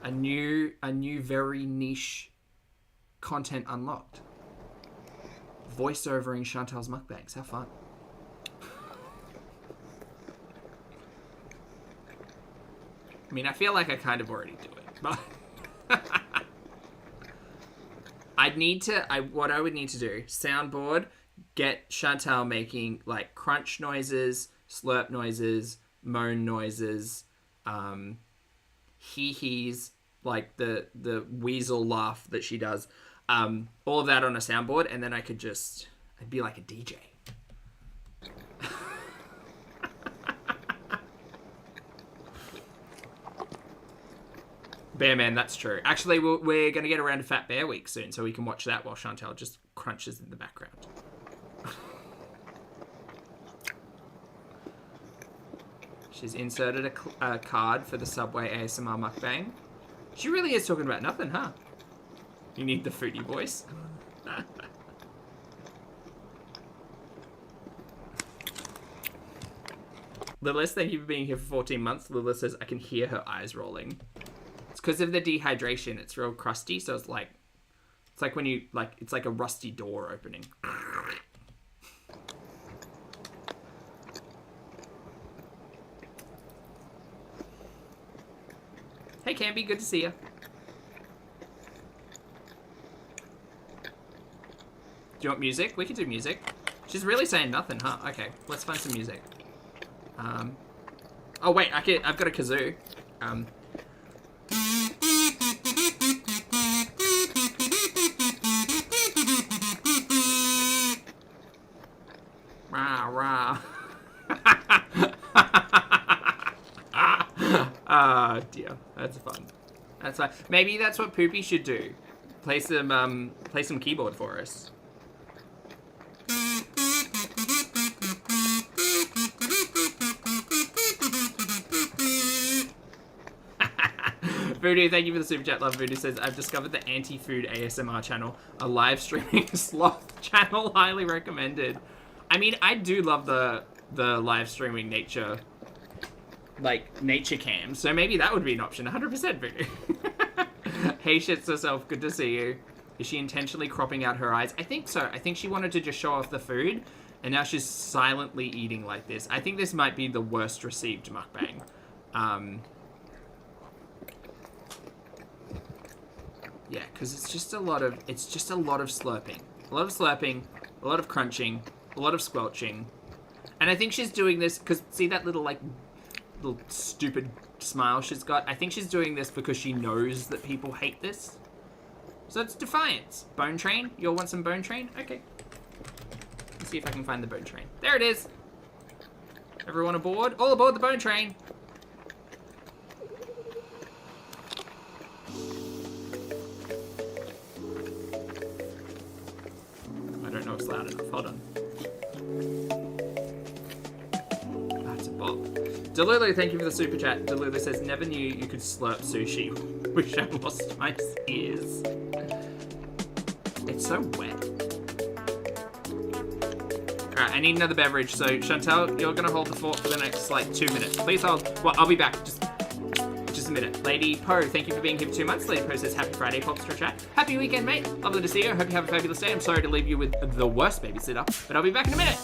A new very niche content unlocked. Voiceovering Chantal's mukbangs. How fun. I mean, I feel like I kind of already do it, but what I would need to do, soundboard, get Chantal making like crunch noises, slurp noises, moan noises, hee-hees, like the weasel laugh that she does. All of that on a soundboard, and then I'd be like a DJ. Bear Man, that's true. Actually, we're going to get around to Fat Bear Week soon, so we can watch that while Chantal just crunches in the background. She's inserted a card for the Subway ASMR mukbang. She really is talking about nothing, huh? You need the foodie voice. Lilith, thank you for being here for 14 months. Lilith says, I can hear her eyes rolling. It's because of the dehydration. It's real crusty, so it's like when you, like, it's like a rusty door opening. Hey, Campy, good to see you. Do you want music? We can do music. She's really saying nothing, huh? Okay, let's find some music. Oh wait, I've got a kazoo. Rah, rah. Ah, dear. That's fun. That's fun. Maybe that's what Poopy should do. Play some keyboard for us. Voodoo, thank you for the super chat. Love Voodoo says, I've discovered the anti-food ASMR channel, a live streaming sloth channel, highly recommended. I mean, I do love the live streaming nature cam, so maybe that would be an option. 100% Voodoo. Hey, shits herself, good to see you. Is she intentionally cropping out her eyes? I think so. I think she wanted to just show off the food, and now she's silently eating like this. I think this might be the worst received mukbang. Yeah, because it's just a lot of slurping. A lot of slurping, a lot of crunching, a lot of squelching. And I think she's doing this because, see that little stupid smile she's got? I think she's doing this because she knows that people hate this. So it's defiance. Bone train? You'll want some bone train? Okay. Let's see if I can find the bone train. There it is. Everyone aboard? All aboard the bone train. I don't know if it's loud enough. Hold on. That's a bop. Delulu, thank you for the super chat. Delulu says, never knew you could slurp sushi. Wish I lost my ears. It's so wet. Alright, I need another beverage. So, Chantal, you're going to hold the fort for the next, 2 minutes. Please hold. Well, I'll be back. Just a minute. Lady Poe, thank you for being here for 2 months. Lady Poe says, happy Friday, Popstar Chat. Happy weekend, mate. Lovely to see you. I hope you have a fabulous day. I'm sorry to leave you with the worst babysitter, but I'll be back in a minute.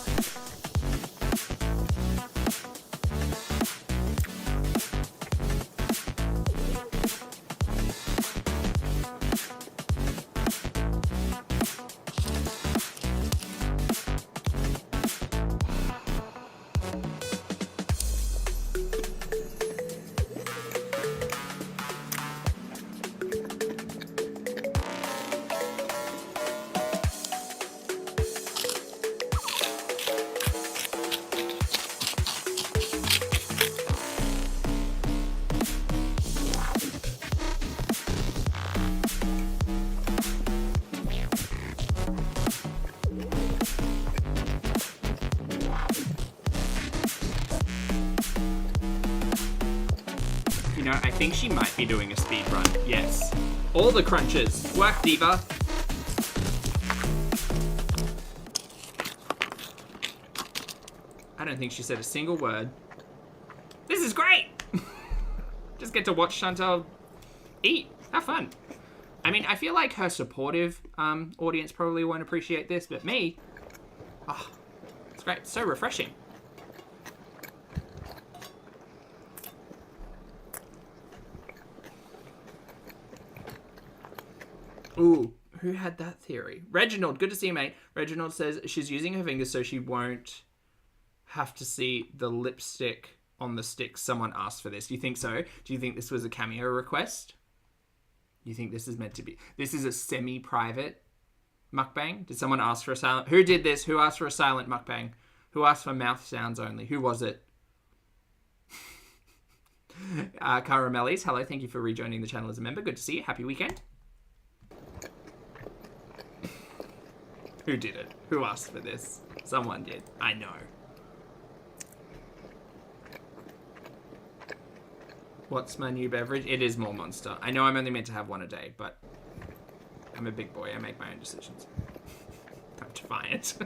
I think she might be doing a speed run. Yes. All the crunches. Work, Diva. I don't think she said a single word. This is great! Just get to watch Chantal eat. Have fun. I mean, I feel like her supportive audience probably won't appreciate this, but me, oh, it's great. It's so refreshing. Ooh, who had that theory? Reginald, good to see you, mate. Reginald says she's using her fingers so she won't have to see the lipstick on the stick. Someone asked for this. Do you think so? Do you think this was a cameo request? Do you think this is meant to be? This is a semi-private mukbang? Did someone ask for a silent? Who did this? Who asked for a silent mukbang? Who asked for mouth sounds only? Who was it? Caramellis, hello. Thank you for rejoining the channel as a member. Good to see you. Happy weekend. Who did it? Who asked for this? Someone did. I know. What's my new beverage? It is more Monster. I know I'm only meant to have one a day, but I'm a big boy. I make my own decisions. I'm defiant.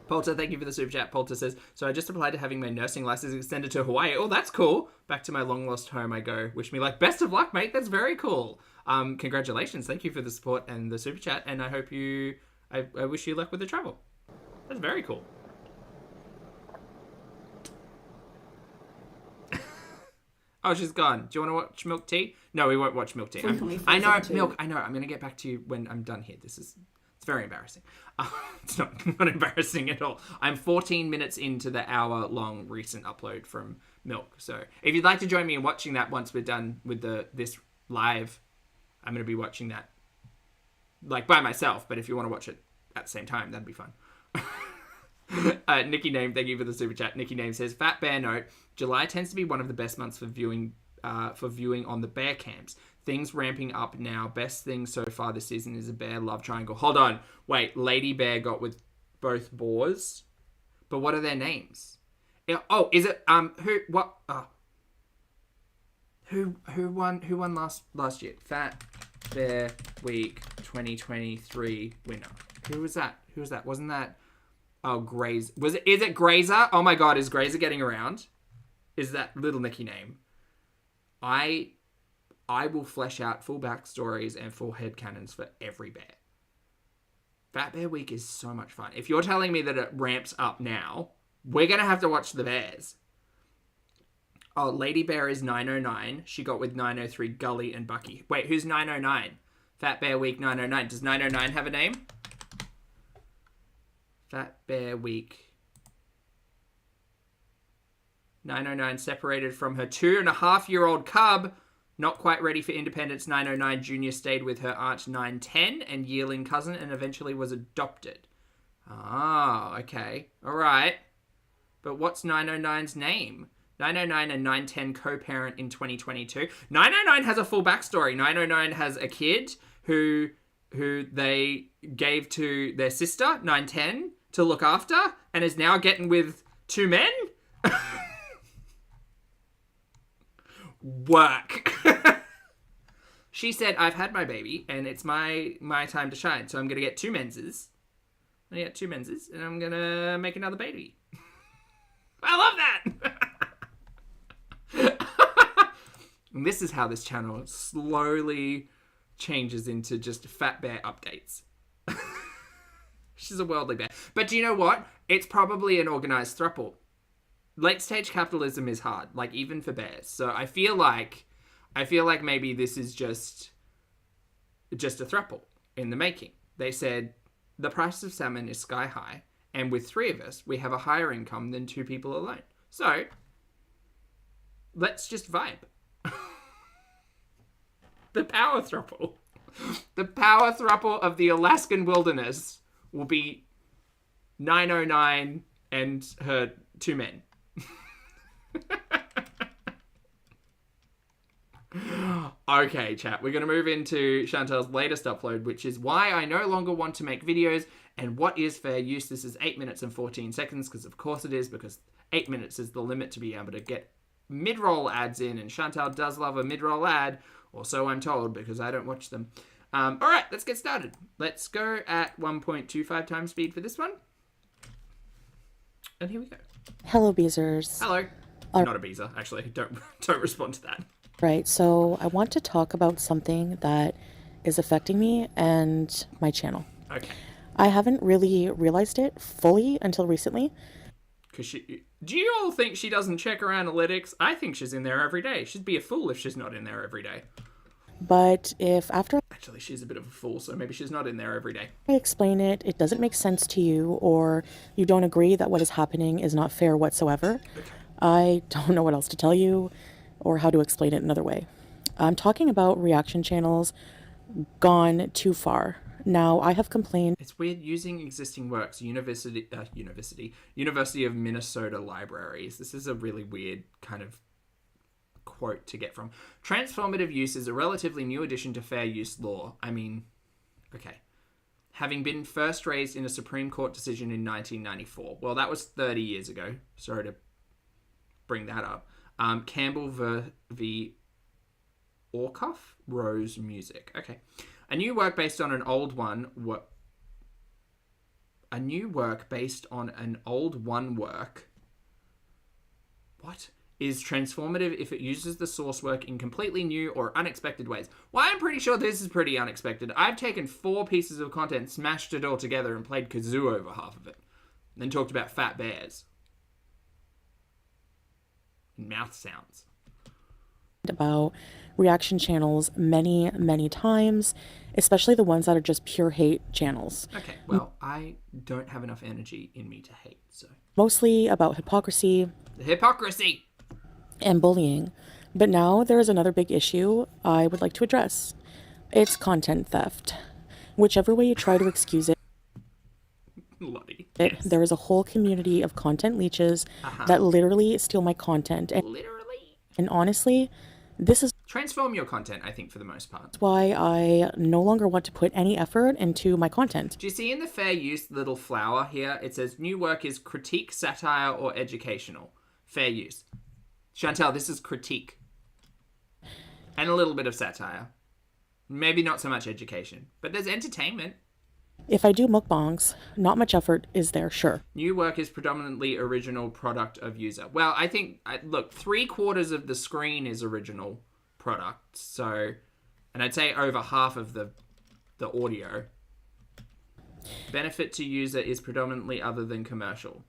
Polter, thank you for the super chat. Polter says, so I just applied to having my nursing license extended to Hawaii. Oh, that's cool. Back to my long lost home I go. Wish me luck. Best of luck, mate. That's very cool. Congratulations. Thank you for the support and the super chat. And I hope I wish you luck with the travel. That's very cool. Oh, she's gone. Do you want to watch Milk Tea? No, we won't watch Milk Tea. I know, Milk. I know. I'm going to get back to you when I'm done here. It's very embarrassing. It's not embarrassing at all. I'm 14 minutes into the hour-long recent upload from Milk. So if you'd like to join me in watching that once we're done with this live, I'm going to be watching that like by myself. But if you want to watch it at the same time, that'd be fun. Nikki Name, thank you for the super chat. Nikki Name says, Fat Bear note, July tends to be one of the best months for viewing on the bear camps. Things ramping up now. Best thing so far this season is a bear love triangle. Hold on. Wait, Lady Bear got with both boars? But what are their names? Oh, is it, who won last year? Fat Bear Week 2023 winner. Who was that? Wasn't that, Graze. Is it Grazer? Oh my god, is Grazer getting around? Is that Little Nicky Name? I will flesh out full backstories and full headcanons for every bear. Fat Bear Week is so much fun. If you're telling me that it ramps up now, we're going to have to watch the bears. Oh, Lady Bear is 909. She got with 903, Gully and Bucky. Wait, who's 909? Fat Bear Week 909. Does 909 have a name? Fat Bear Week 909 separated from her 2.5-year-old cub. Not quite ready for independence, 909 Junior stayed with her aunt 910 and yearling cousin and eventually was adopted. Ah, okay. All right. But what's 909's name? 909 and 910 co-parent in 2022. 909 has a full backstory. 909 has a kid who they gave to their sister, 910, to look after and is now getting with two men? Work. She said, I've had my baby and it's my time to shine. So I'm going to get two menses. I'm going to get two menses and I'm going to make another baby. I love that. And this is how this channel slowly changes into just Fat Bear updates. She's a worldly bear. But do you know what? It's probably an organized throuple. Late stage capitalism is hard, like even for bears. So I feel like maybe this is just a throuple in the making. They said the price of salmon is sky high, and with three of us, we have a higher income than two people alone. So let's just vibe. The power throuple. The power throuple of the Alaskan wilderness will be 909 and her two men. Okay, chat. We're going to move into Chantal's latest upload, which is why I no longer want to make videos and what is fair use. This is 8 minutes and 14 seconds, because of course it is, because 8 minutes is the limit to be able to get mid-roll ads in, and Chantal does love a mid-roll ad, or so I'm told, because I don't watch them. All right, let's get started. Let's go at 1.25 times speed for this one. And here we go. Hello, Beezers. Hello. Not a Beezer, actually. Don't respond to that. Right, so I want to talk about something that is affecting me and my channel. Okay. I haven't really realized it fully until recently. Do you all think she doesn't check her analytics? I think she's in there every day. She'd be a fool if she's not in there every day. But if after... Actually, she's a bit of a fool, so maybe she's not in there every day. I explain it, it doesn't make sense to you, or you don't agree that what is happening is not fair whatsoever. Okay. I don't know what else to tell you or how to explain it another way. I'm talking about reaction channels gone too far. Now, I have complained... It's weird using existing works, University of Minnesota libraries. This is a really weird kind of quote to get from. Transformative use is a relatively new addition to fair use law. I mean, okay. Having been first raised in a Supreme Court decision in 1994. Well, that was 30 years ago. Sorry to bring that up. Campbell v. Orcuff, Rose Music. Okay. A new work based on an old one, A new work based on an old one work. What? Is transformative if it uses the source work in completely new or unexpected ways. Well, I'm pretty sure this is pretty unexpected. I've taken 4 pieces of content, smashed it all together, and played kazoo over half of it. And then talked about fat bears. And mouth sounds. About reaction channels many times, especially the ones that are just pure hate channels. Okay, well, I don't have enough energy in me to hate, so. Mostly about hypocrisy. The hypocrisy! And bullying. But now there is another big issue I would like to address. It's content theft. Whichever way you try to excuse it, Bloody. Yes. there is a whole community of content leeches that literally steal my content. And honestly, this is transform your content, I think, for the most part. why I no longer want to put any effort into my content. Do you see in the fair use little flower here? It says new work is critique, satire, or educational. Fair use. Chantal, this is critique. And a little bit of satire. Maybe not so much education. But there's entertainment. If I do mukbangs, not much effort is there, sure. New work is predominantly original product of user. Well, I think, look, 3/4 of the screen is original product. So, and I'd say over half of the audio. Benefit to user is predominantly other than commercial.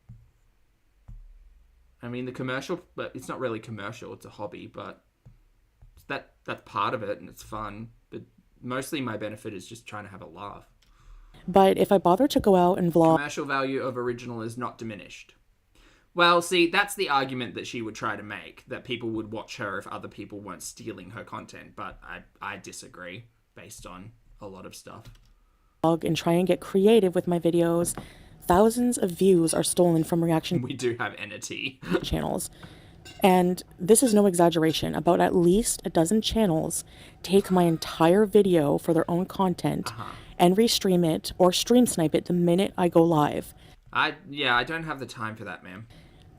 I mean, the commercial, but it's not really commercial. It's a hobby, but that's part of it, and it's fun. But mostly my benefit is just trying to have a laugh. But if I bother to go out and vlog... Commercial value of original is not diminished. Well, see, that's the argument that she would try to make, that people would watch her if other people weren't stealing her content. But I disagree, based on a lot of stuff. And try and get creative with my videos. Thousands of views are stolen from reaction We do have entity channels. And this is no exaggeration. About at least a dozen channels take my entire video for their own content and restream it or stream snipe it the minute I go live. I don't have the time for that, ma'am.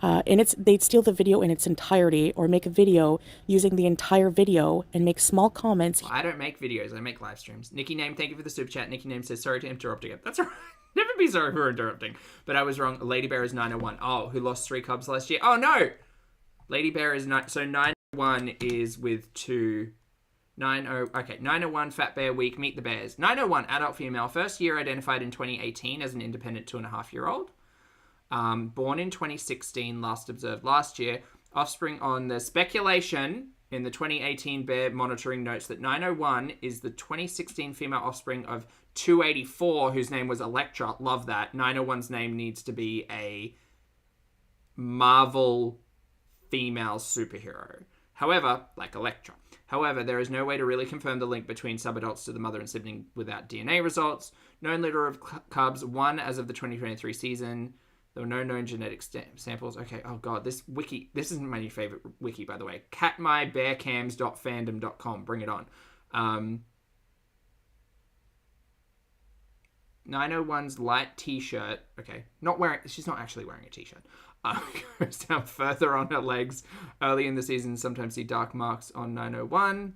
And they'd steal the video in its entirety or make a video using the entire video and make small comments. I don't make videos, I make live streams. Nikki Name, thank you for the super chat. Nikki Name says, sorry to interrupt again. That's all right. Never be sorry for interrupting. But I was wrong. Lady Bear is 901. Oh, who lost 3 cubs last year? Oh, no! Lady Bear is... So 901 is with 2... 901 Fat Bear Week, Meet the Bears. 901, adult female. First year identified in 2018 as an independent 2.5-year-old. Born in 2016, last observed last year. Offspring on the speculation in the 2018 Bear monitoring notes that 901 is the 2016 female offspring of 284, whose name was Elektra. Love that. 901's name needs to be a Marvel female superhero. However, like Elektra. However, there is no way to really confirm the link between subadults to the mother and sibling without DNA results. Known litter of cubs, 1 as of the 2023 season. There were no known genetic samples. Okay, oh god, this wiki, this isn't my new favorite wiki, by the way. catmybearcams.fandom.com, bring it on. 901's light t-shirt, okay, she's not actually wearing a t-shirt. Goes down further on her legs. Early in the season, sometimes see dark marks on 901.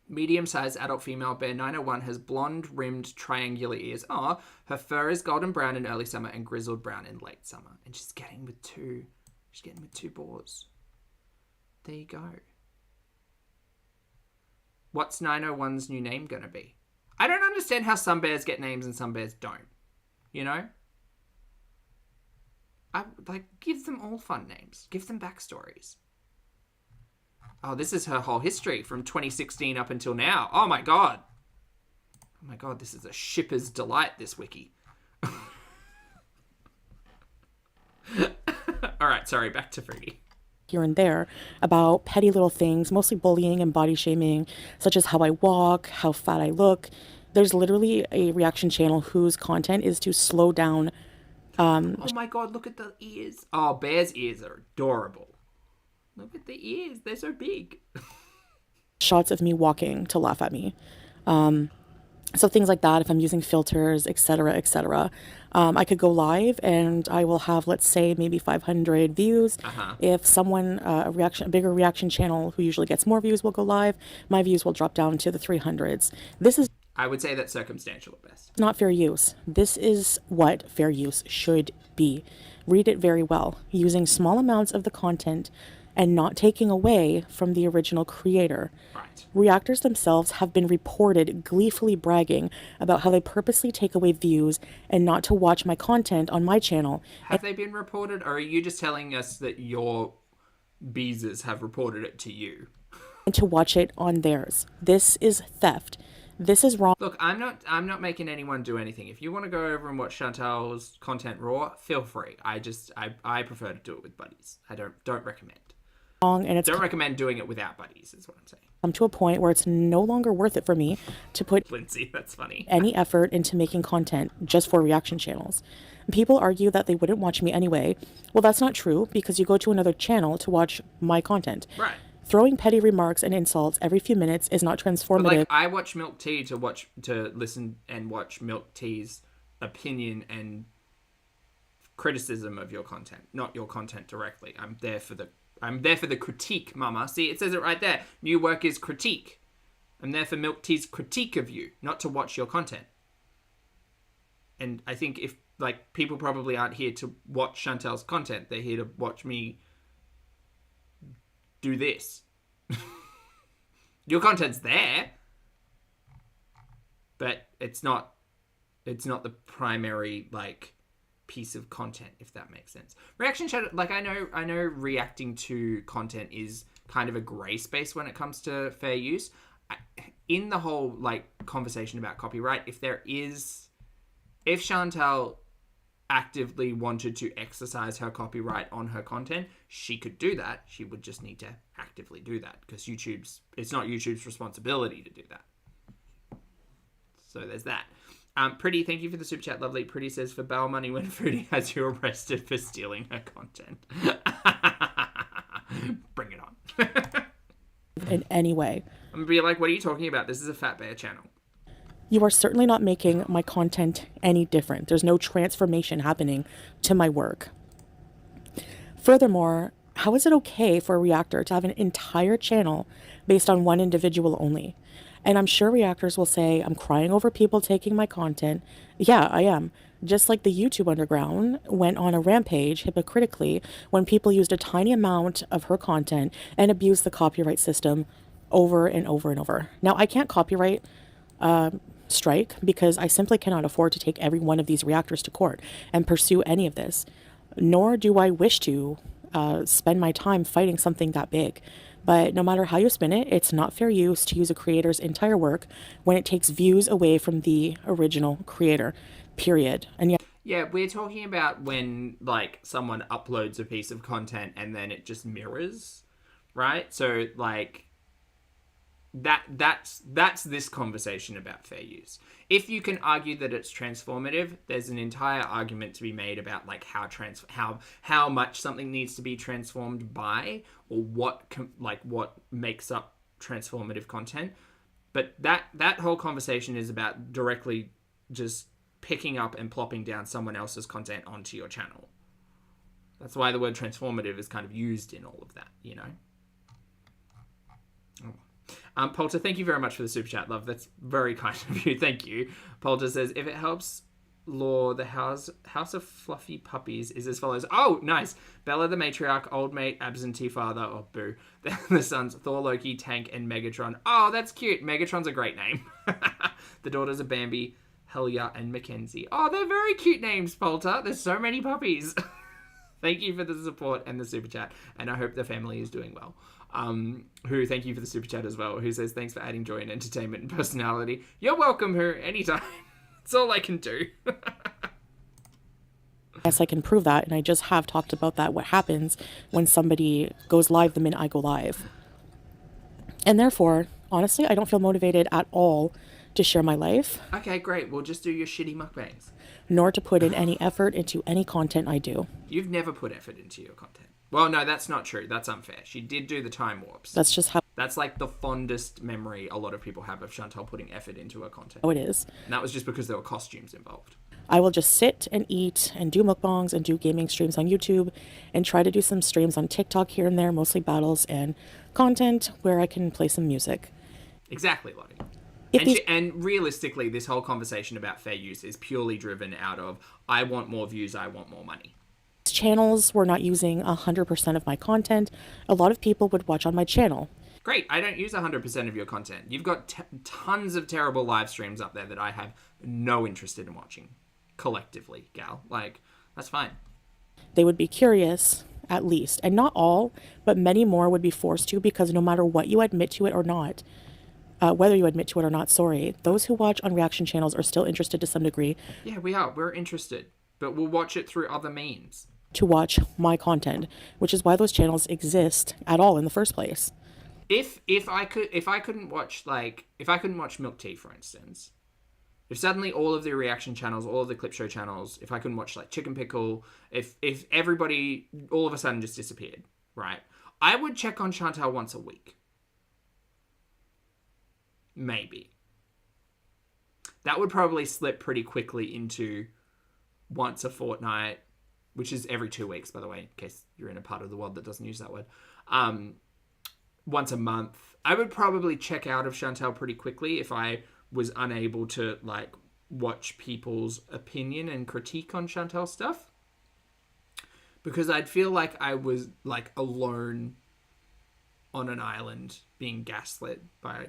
Medium-sized adult female bear 901 has blonde-rimmed triangular ears. Oh, her fur is golden brown in early summer and grizzled brown in late summer. And she's getting with 2 boars. There you go. What's 901's new name gonna be? I don't understand how some bears get names and some bears don't. You know? Give them all fun names. Give them backstories. Oh, this is her whole history from 2016 up until now. Oh my god. Oh my god, this is a shipper's delight, this wiki. Alright, sorry, back to Foodie. Here and there about petty little things, mostly bullying and body shaming, such as how I walk, how fat I look. There's literally a reaction channel whose content is to slow down. Oh my god, look at the ears. Oh, bear's ears are adorable. Look at the ears, they're so big. Shots of me walking to laugh at me. So things like that, if I'm using filters, etc., etc. I could go live and I will have, let's say, maybe 500 views. If someone, a bigger reaction channel who usually gets more views will go live, my views will drop down to the 300s. This is I would say that's circumstantial at best. Not fair use. This is what fair use should be. Read it very well, using small amounts of the content and not taking away from the original creator. Right. Reactors themselves have been reported gleefully bragging about how they purposely take away views and not to watch my content on my channel. Have they been reported, or are you just telling us that your beezers have reported it to you? And to watch it on theirs. This is theft. This is wrong. Look, I'm not making anyone do anything. If you want to go over and watch Chantal's content raw, feel free. I prefer to do it with buddies. I don't recommend. And it's don't recommend doing it without buddies, is what I'm saying. Come to a point where it's no longer worth it for me to put Lindsay, that's funny. any effort into making content just for reaction channels. People argue that they wouldn't watch me anyway. Well, that's not true, because you go to another channel to watch my content. Right. Throwing petty remarks and insults every few minutes is not transformative. But like, I watch Milk Tea to listen and watch Milk Tea's opinion and criticism of your content, not your content directly. I'm there for the critique, mama. See, it says it right there. New work is critique. I'm there for Milk Tea's critique of you, not to watch your content. And I think if, like, people probably aren't here to watch Chantal's content. They're here to watch me do this. Your content's there, but it's not the primary, like, piece of content, if that makes sense. Reaction chat, like, I know reacting to content is kind of a gray space when it comes to fair use. In the whole, like, conversation about copyright, if Chantal actively wanted to exercise her copyright on her content, she could do that. She would just need to actively do that, because it's not YouTube's responsibility to do that. So there's that. Pretty, thank you for the super chat, lovely. Pretty says, for bail money when Foodie has you arrested for stealing her content. Bring it on. In any way. I'm gonna be like, what are you talking about? This is a Fat Bear channel. You are certainly not making my content any different. There's no transformation happening to my work. Furthermore, how is it okay for a reactor to have an entire channel based on one individual only? And I'm sure reactors will say, I'm crying over people taking my content. Yeah, I am. Just like the YouTube underground went on a rampage hypocritically when people used a tiny amount of her content and abused the copyright system over and over and over. Now, I can't copyright strike because I simply cannot afford to take every one of these reactors to court and pursue any of this. Nor do I wish to spend my time fighting something that big. But no matter how you spin it, it's not fair use to use a creator's entire work when it takes views away from the original creator, period. And yeah, we're talking about when, like, someone uploads a piece of content and then it just mirrors, right? So, like, that's this conversation about fair use. If you can argue that it's transformative, there's an entire argument to be made about, like, how much something needs to be transformed by, or what makes up transformative content. But that whole conversation is about directly just picking up and plopping down someone else's content onto your channel. That's why the word transformative is kind of used in all of that, you know? Polter, thank you very much for the super chat, love. That's very kind of you. Thank you. Polter says, if it helps lore, the house of fluffy puppies is as follows. Oh, nice. Bella the matriarch, old mate, absentee father, or boo. The sons, Thor, Loki, Tank, and Megatron. Oh, that's cute. Megatron's a great name. The daughters are Bambi, Helia, and Mackenzie. Oh, they're very cute names, Polter. There's so many puppies. Thank you for the support and the super chat, and I hope the family is doing well. Who, thank you for the super chat as well, who says, thanks for adding joy and entertainment and personality. You're welcome, who, anytime. That's all I can do. yes, I can prove that, and I just have talked about that, what happens when somebody goes live the minute I go live. And therefore, honestly, I don't feel motivated at all to share my life. Okay, great. We'll just do your shitty mukbangs. Nor to put in any effort into any content I do. You've never put effort into your content. Well, no, that's not true. That's unfair. She did do the time warps. That's just how... That's like the fondest memory a lot of people have of Chantal putting effort into her content. Oh, it is. And that was just because there were costumes involved. I will just sit and eat and do mukbangs and do gaming streams on YouTube and try to do some streams on TikTok here and there, mostly battles and content where I can play some music. Exactly, Lottie. If these And realistically, this whole conversation about fair use is purely driven out of, I want more views, I want more money. channels were not using 100% of my content, a lot of people would watch on my channel. Great, I don't use 100% of your content. You've got tons of terrible live streams up there that I have no interest in watching. Collectively, gal. Like, that's fine. They would be curious, at least. And not all, but many more would be forced to, because no matter what you admit to it or not, whether you admit to it or not, sorry, those who watch on reaction channels are still interested to some degree. Yeah, we are. We're interested. But we'll watch it through other means. To watch my content, which is why those channels exist at all in the first place. If I couldn't watch Milk Tea, for instance, if suddenly all of the reaction channels, all of the clip show channels, if I couldn't watch like Chicken Pickle, if everybody all of a sudden just disappeared, right? I would check on Chantal once a week. Maybe. That would probably slip pretty quickly into once a fortnight, which is every 2 weeks, by the way, in case you're in a part of the world that doesn't use that word. Once a month. I would probably check out of Chantal pretty quickly if I was unable to like watch people's opinion and critique on Chantal stuff, because I'd feel like I was like alone on an island being gaslit by a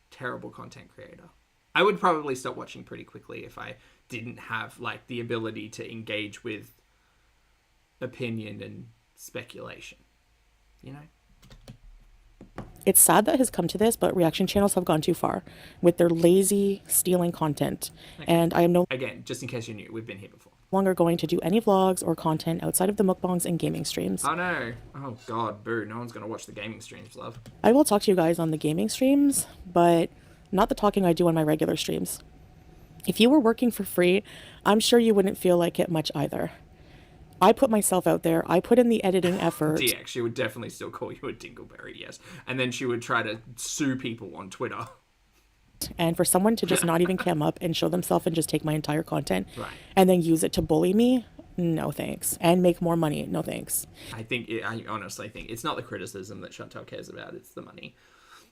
terrible content creator. I would probably stop watching pretty quickly if I didn't have like the ability to engage with opinion and speculation, you know? It's sad that it has come to this, but reaction channels have gone too far with their lazy stealing content. Okay. And I am no Again, just in case you're new, we've been here before. Longer going to do any vlogs or content outside of the mukbangs and gaming streams. Oh no. Oh god, boo. No one's going to watch the gaming streams, love. I will talk to you guys on the gaming streams, but not the talking I do on my regular streams. If you were working for free, I'm sure you wouldn't feel like it much either. I put myself out there. I put in the editing effort. DX, she would definitely still call you a dingleberry, yes. And then she would try to sue people on Twitter. And for someone to just not even cam up and show themselves and just take my entire content, right, and then use it to bully me, no thanks. And make more money, no thanks. I honestly think it's not the criticism that Chantal cares about, it's the money.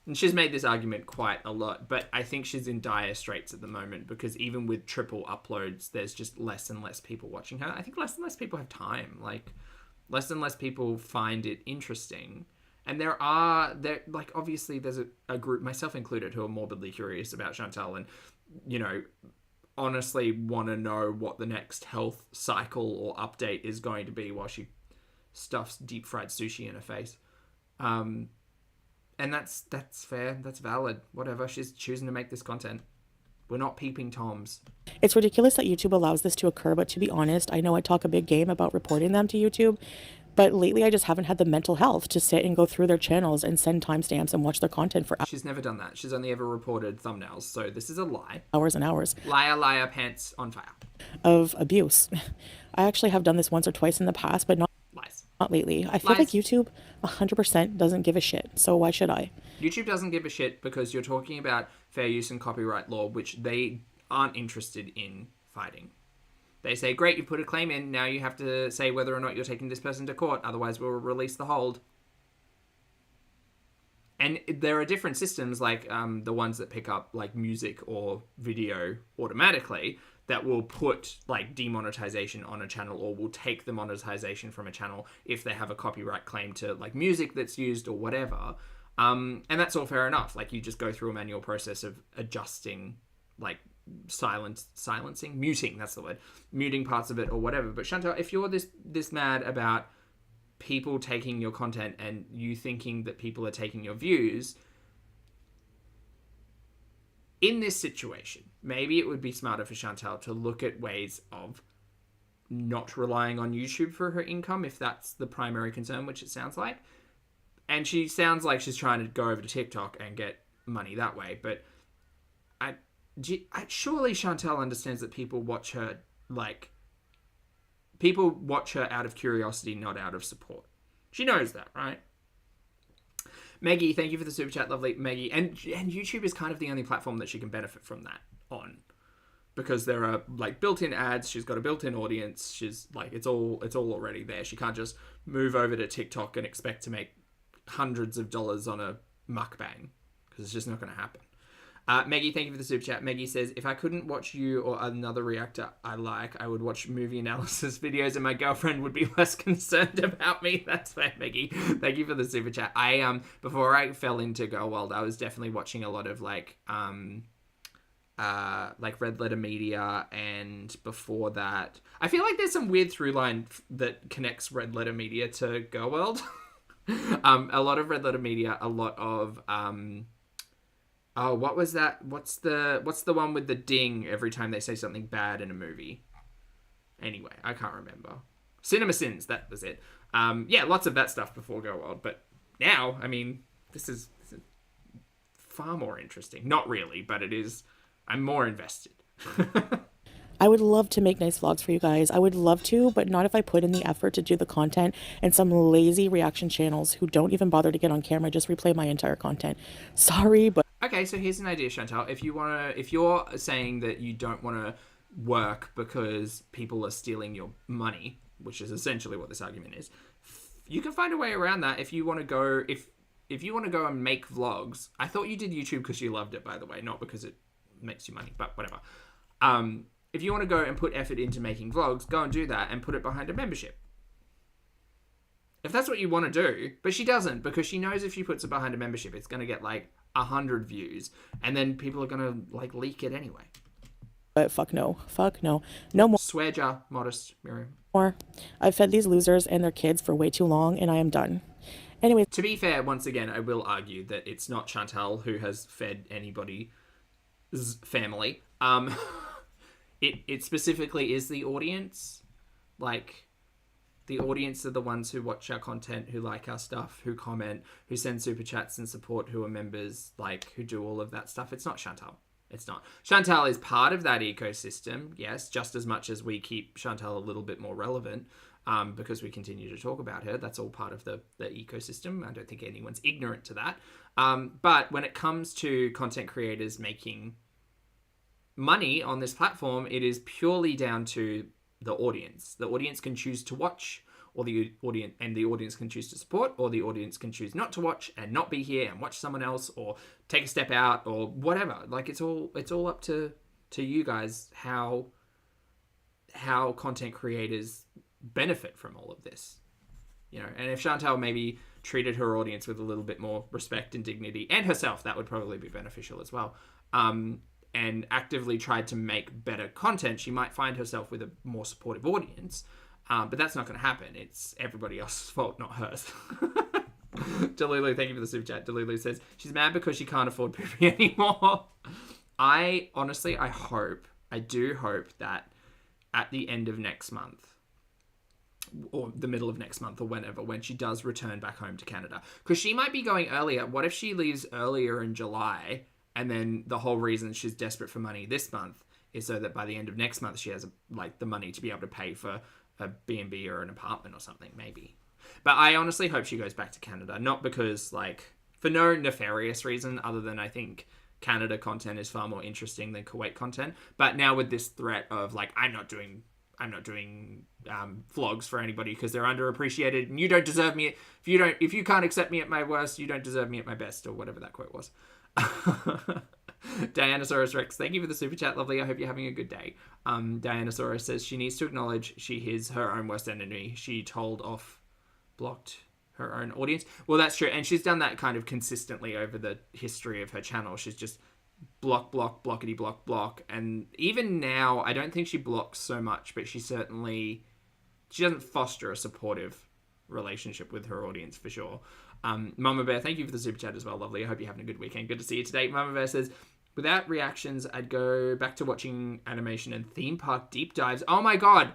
And she's made this argument quite a lot, but I think she's in dire straits at the moment because even with triple uploads, there's just less and less people watching her. I think less and less people have time. Like, less and less people find it interesting. And obviously there's a group, myself included, who are morbidly curious about Chantal and, you know, honestly want to know what the next health cycle or update is going to be while she stuffs deep fried sushi in her face. And that's fair. That's valid. Whatever. She's choosing to make this content. We're not peeping Toms. It's ridiculous that YouTube allows this to occur, but to be honest, I know I talk a big game about reporting them to YouTube, but lately I just haven't had the mental health to sit and go through their channels and send timestamps and watch their content for hours. She's never done that. She's only ever reported thumbnails, so this is a lie. Hours and hours. Liar, liar, pants on fire. Of abuse. I actually have done this once or twice in the past, but not lately. I feel like YouTube 100% doesn't give a shit, so why should I? YouTube doesn't give a shit because you're talking about fair use and copyright law, which they aren't interested in fighting. They say, great, you put a claim in, now you have to say whether or not you're taking this person to court, otherwise we'll release the hold. And there are different systems, like the ones that pick up like music or video automatically, that will put like demonetization on a channel or will take the monetization from a channel if they have a copyright claim to like music that's used or whatever. And that's all fair enough. Like you just go through a manual process of adjusting, like silencing, muting, that's the word, muting parts of it or whatever. But Chantal, if you're this mad about people taking your content and you thinking that people are taking your views, in this situation, maybe it would be smarter for Chantal to look at ways of not relying on YouTube for her income, if that's the primary concern, which it sounds like. And she sounds like she's trying to go over to TikTok and get money that way. But surely Chantal understands that people watch her out of curiosity, not out of support. She knows that, right? Maggie, thank you for the super chat, lovely Maggie. And YouTube is kind of the only platform that she can benefit from that on, because there are like built-in ads. She's got a built-in audience. She's like, it's all already there. She can't just move over to TikTok and expect to make hundreds of dollars on a mukbang, because it's just not going to happen. Maggie, thank you for the super chat. Maggie says, if I couldn't watch you or another reactor I like, I would watch movie analysis videos and my girlfriend would be less concerned about me. That's fair, Maggie. Thank you for the super chat. Before I fell into Girl World, I was definitely watching a lot of like Red Letter Media, and before that, I feel like there's some weird through line that connects Red Letter Media to Girl World. A lot of Red Letter Media, a lot of oh, what was that? What's the one with the ding every time they say something bad in a movie? Anyway, I can't remember. Cinema Sins, that was it. Yeah, lots of that stuff before Go World, but now, I mean, this is far more interesting. Not really, but it is. I'm more invested. I would love to make nice vlogs for you guys. I would love to, but not if I put in the effort to do the content, and some lazy reaction channels who don't even bother to get on camera just replay my entire content. Sorry, but okay, so here's an idea, Chantal. If you're saying that you don't want to work because people are stealing your money, which is essentially what this argument is, you can find a way around that. If you want to go, if you want to go and make vlogs, I thought you did YouTube because you loved it, by the way, not because it makes you money, but whatever. If you want to go and put effort into making vlogs, go and do that and put it behind a membership. If that's what you want to do, but she doesn't, because she knows if she puts it behind a membership, it's going to get like 100 views, and then people are going to like leak it anyway. fuck no. No more. Swear jar, modest, Miriam. I've fed these losers and their kids for way too long, and I am done. Anyway, to be fair, once again, I will argue that it's not Chantal who has fed anybody's family. It specifically is the audience. Like, the audience are the ones who watch our content, who like our stuff, who comment, who send super chats and support, who are members, like, who do all of that stuff. It's not Chantal. It's not. Chantal is part of that ecosystem, yes, just as much as we keep Chantal a little bit more relevant, because we continue to talk about her. That's all part of the ecosystem. I don't think anyone's ignorant to that. But when it comes to content creators making money on this platform, it is purely down to the audience. The audience can choose to watch, or the audience can choose to support, or the audience can choose not to watch and not be here and watch someone else, or take a step out, or whatever. Like, it's all up to you guys how content creators benefit from all of this, you know. And if Chantal maybe treated her audience with a little bit more respect and dignity, and herself, that would probably be beneficial as well, and actively tried to make better content, she might find herself with a more supportive audience. But that's not going to happen. It's everybody else's fault, not hers. Delulu, thank you for the super chat. Delulu says she's mad because she can't afford poopy anymore. I do hope that at the end of next month, or the middle of next month, or whenever, when she does return back home to Canada, because she might be going earlier. What if she leaves earlier in July, and then the whole reason she's desperate for money this month is so that by the end of next month she has the money to be able to pay for a B&B or an apartment or something, maybe. But I honestly hope she goes back to Canada, not because, for no nefarious reason other than I think Canada content is far more interesting than Kuwait content. But now with this threat of I'm not doing vlogs for anybody because they're underappreciated, and you don't deserve me. If you can't accept me at my worst, you don't deserve me at my best, or whatever that quote was. Dianasaurus Rex, thank you for the super chat, lovely. I hope you're having a good day. Dianasaurus says she needs to acknowledge she is her own worst enemy. She blocked her own audience. Well, that's true, and she's done that kind of consistently over the history of her channel. She's just blockety block, and even now I don't think she blocks so much, but she doesn't foster a supportive relationship with her audience for sure. Mama Bear, thank you for the super chat as well, lovely. I hope you're having a good weekend. Good to see you today. Mama Bear says, without reactions, I'd go back to watching animation and theme park deep dives. Oh my god,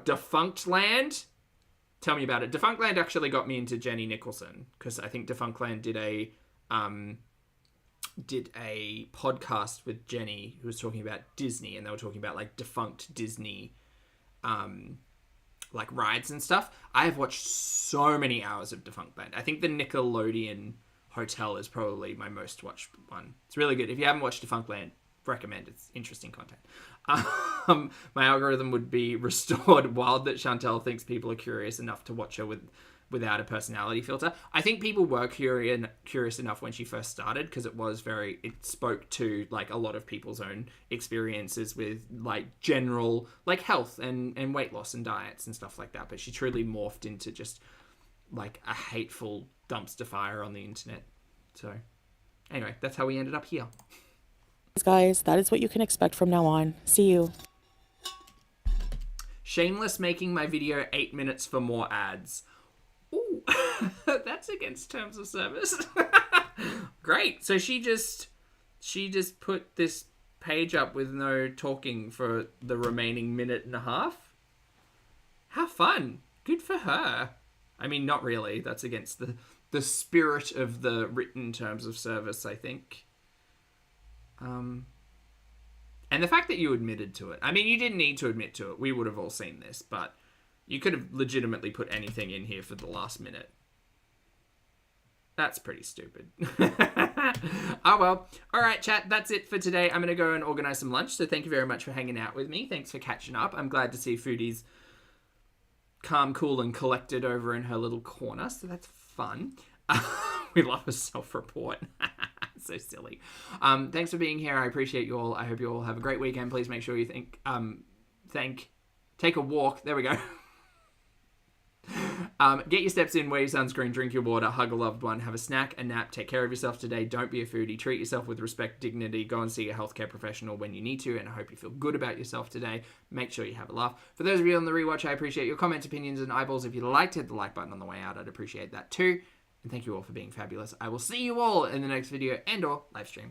Defunct Land. Tell me about it. Defunct Land actually got me into Jenny Nicholson, because I think Defunct Land did a podcast with Jenny who was talking about Disney, and they were talking about defunct Disney rides and stuff. I have watched so many hours of Defunct Land. I think the Nickelodeon Hotel is probably my most watched one. It's really good. If you haven't watched Defunct Land, recommend. It's interesting content. My algorithm would be restored. Wild that Chantal thinks people are curious enough to watch her with without a personality filter. I think people were curious enough when she first started, because it spoke to like a lot of people's own experiences with like general like health and weight loss and diets and stuff like that. But she truly morphed into just like a hateful dumpster fire on the internet. So anyway, that's how we ended up here. Guys, that is what you can expect from now on. See you. Shameless making my video 8 minutes for more ads. Ooh, that's against terms of service. Great. So she just put this page up with no talking for the remaining minute and a half. How fun. Good for her. I mean, not really. That's against the spirit of the written terms of service, I think. And the fact that you admitted to it. I mean, you didn't need to admit to it. We would have all seen this, but you could have legitimately put anything in here for the last minute. That's pretty stupid. Oh, well. All right, chat. That's it for today. I'm going to go and organize some lunch. So thank you very much for hanging out with me. Thanks for catching up. I'm glad to see Foodie's calm, cool, and collected over in her little corner. So that's fun. We love a self-report. So silly. Thanks for being here. I appreciate you all. I hope you all have a great weekend. Please make sure you take a walk. There we go. Get your steps in, wear your sunscreen, drink your water, hug a loved one, have a snack, a nap, take care of yourself today. Don't be a foodie. Treat yourself with respect, dignity. Go and see a healthcare professional when you need to, and I hope you feel good about yourself today. Make sure you have a laugh. For those of you on the rewatch, I appreciate your comments, opinions, and eyeballs. If you liked, hit the like button on the way out. I'd appreciate that too. And thank you all for being fabulous. I will see you all in the next video and or live stream.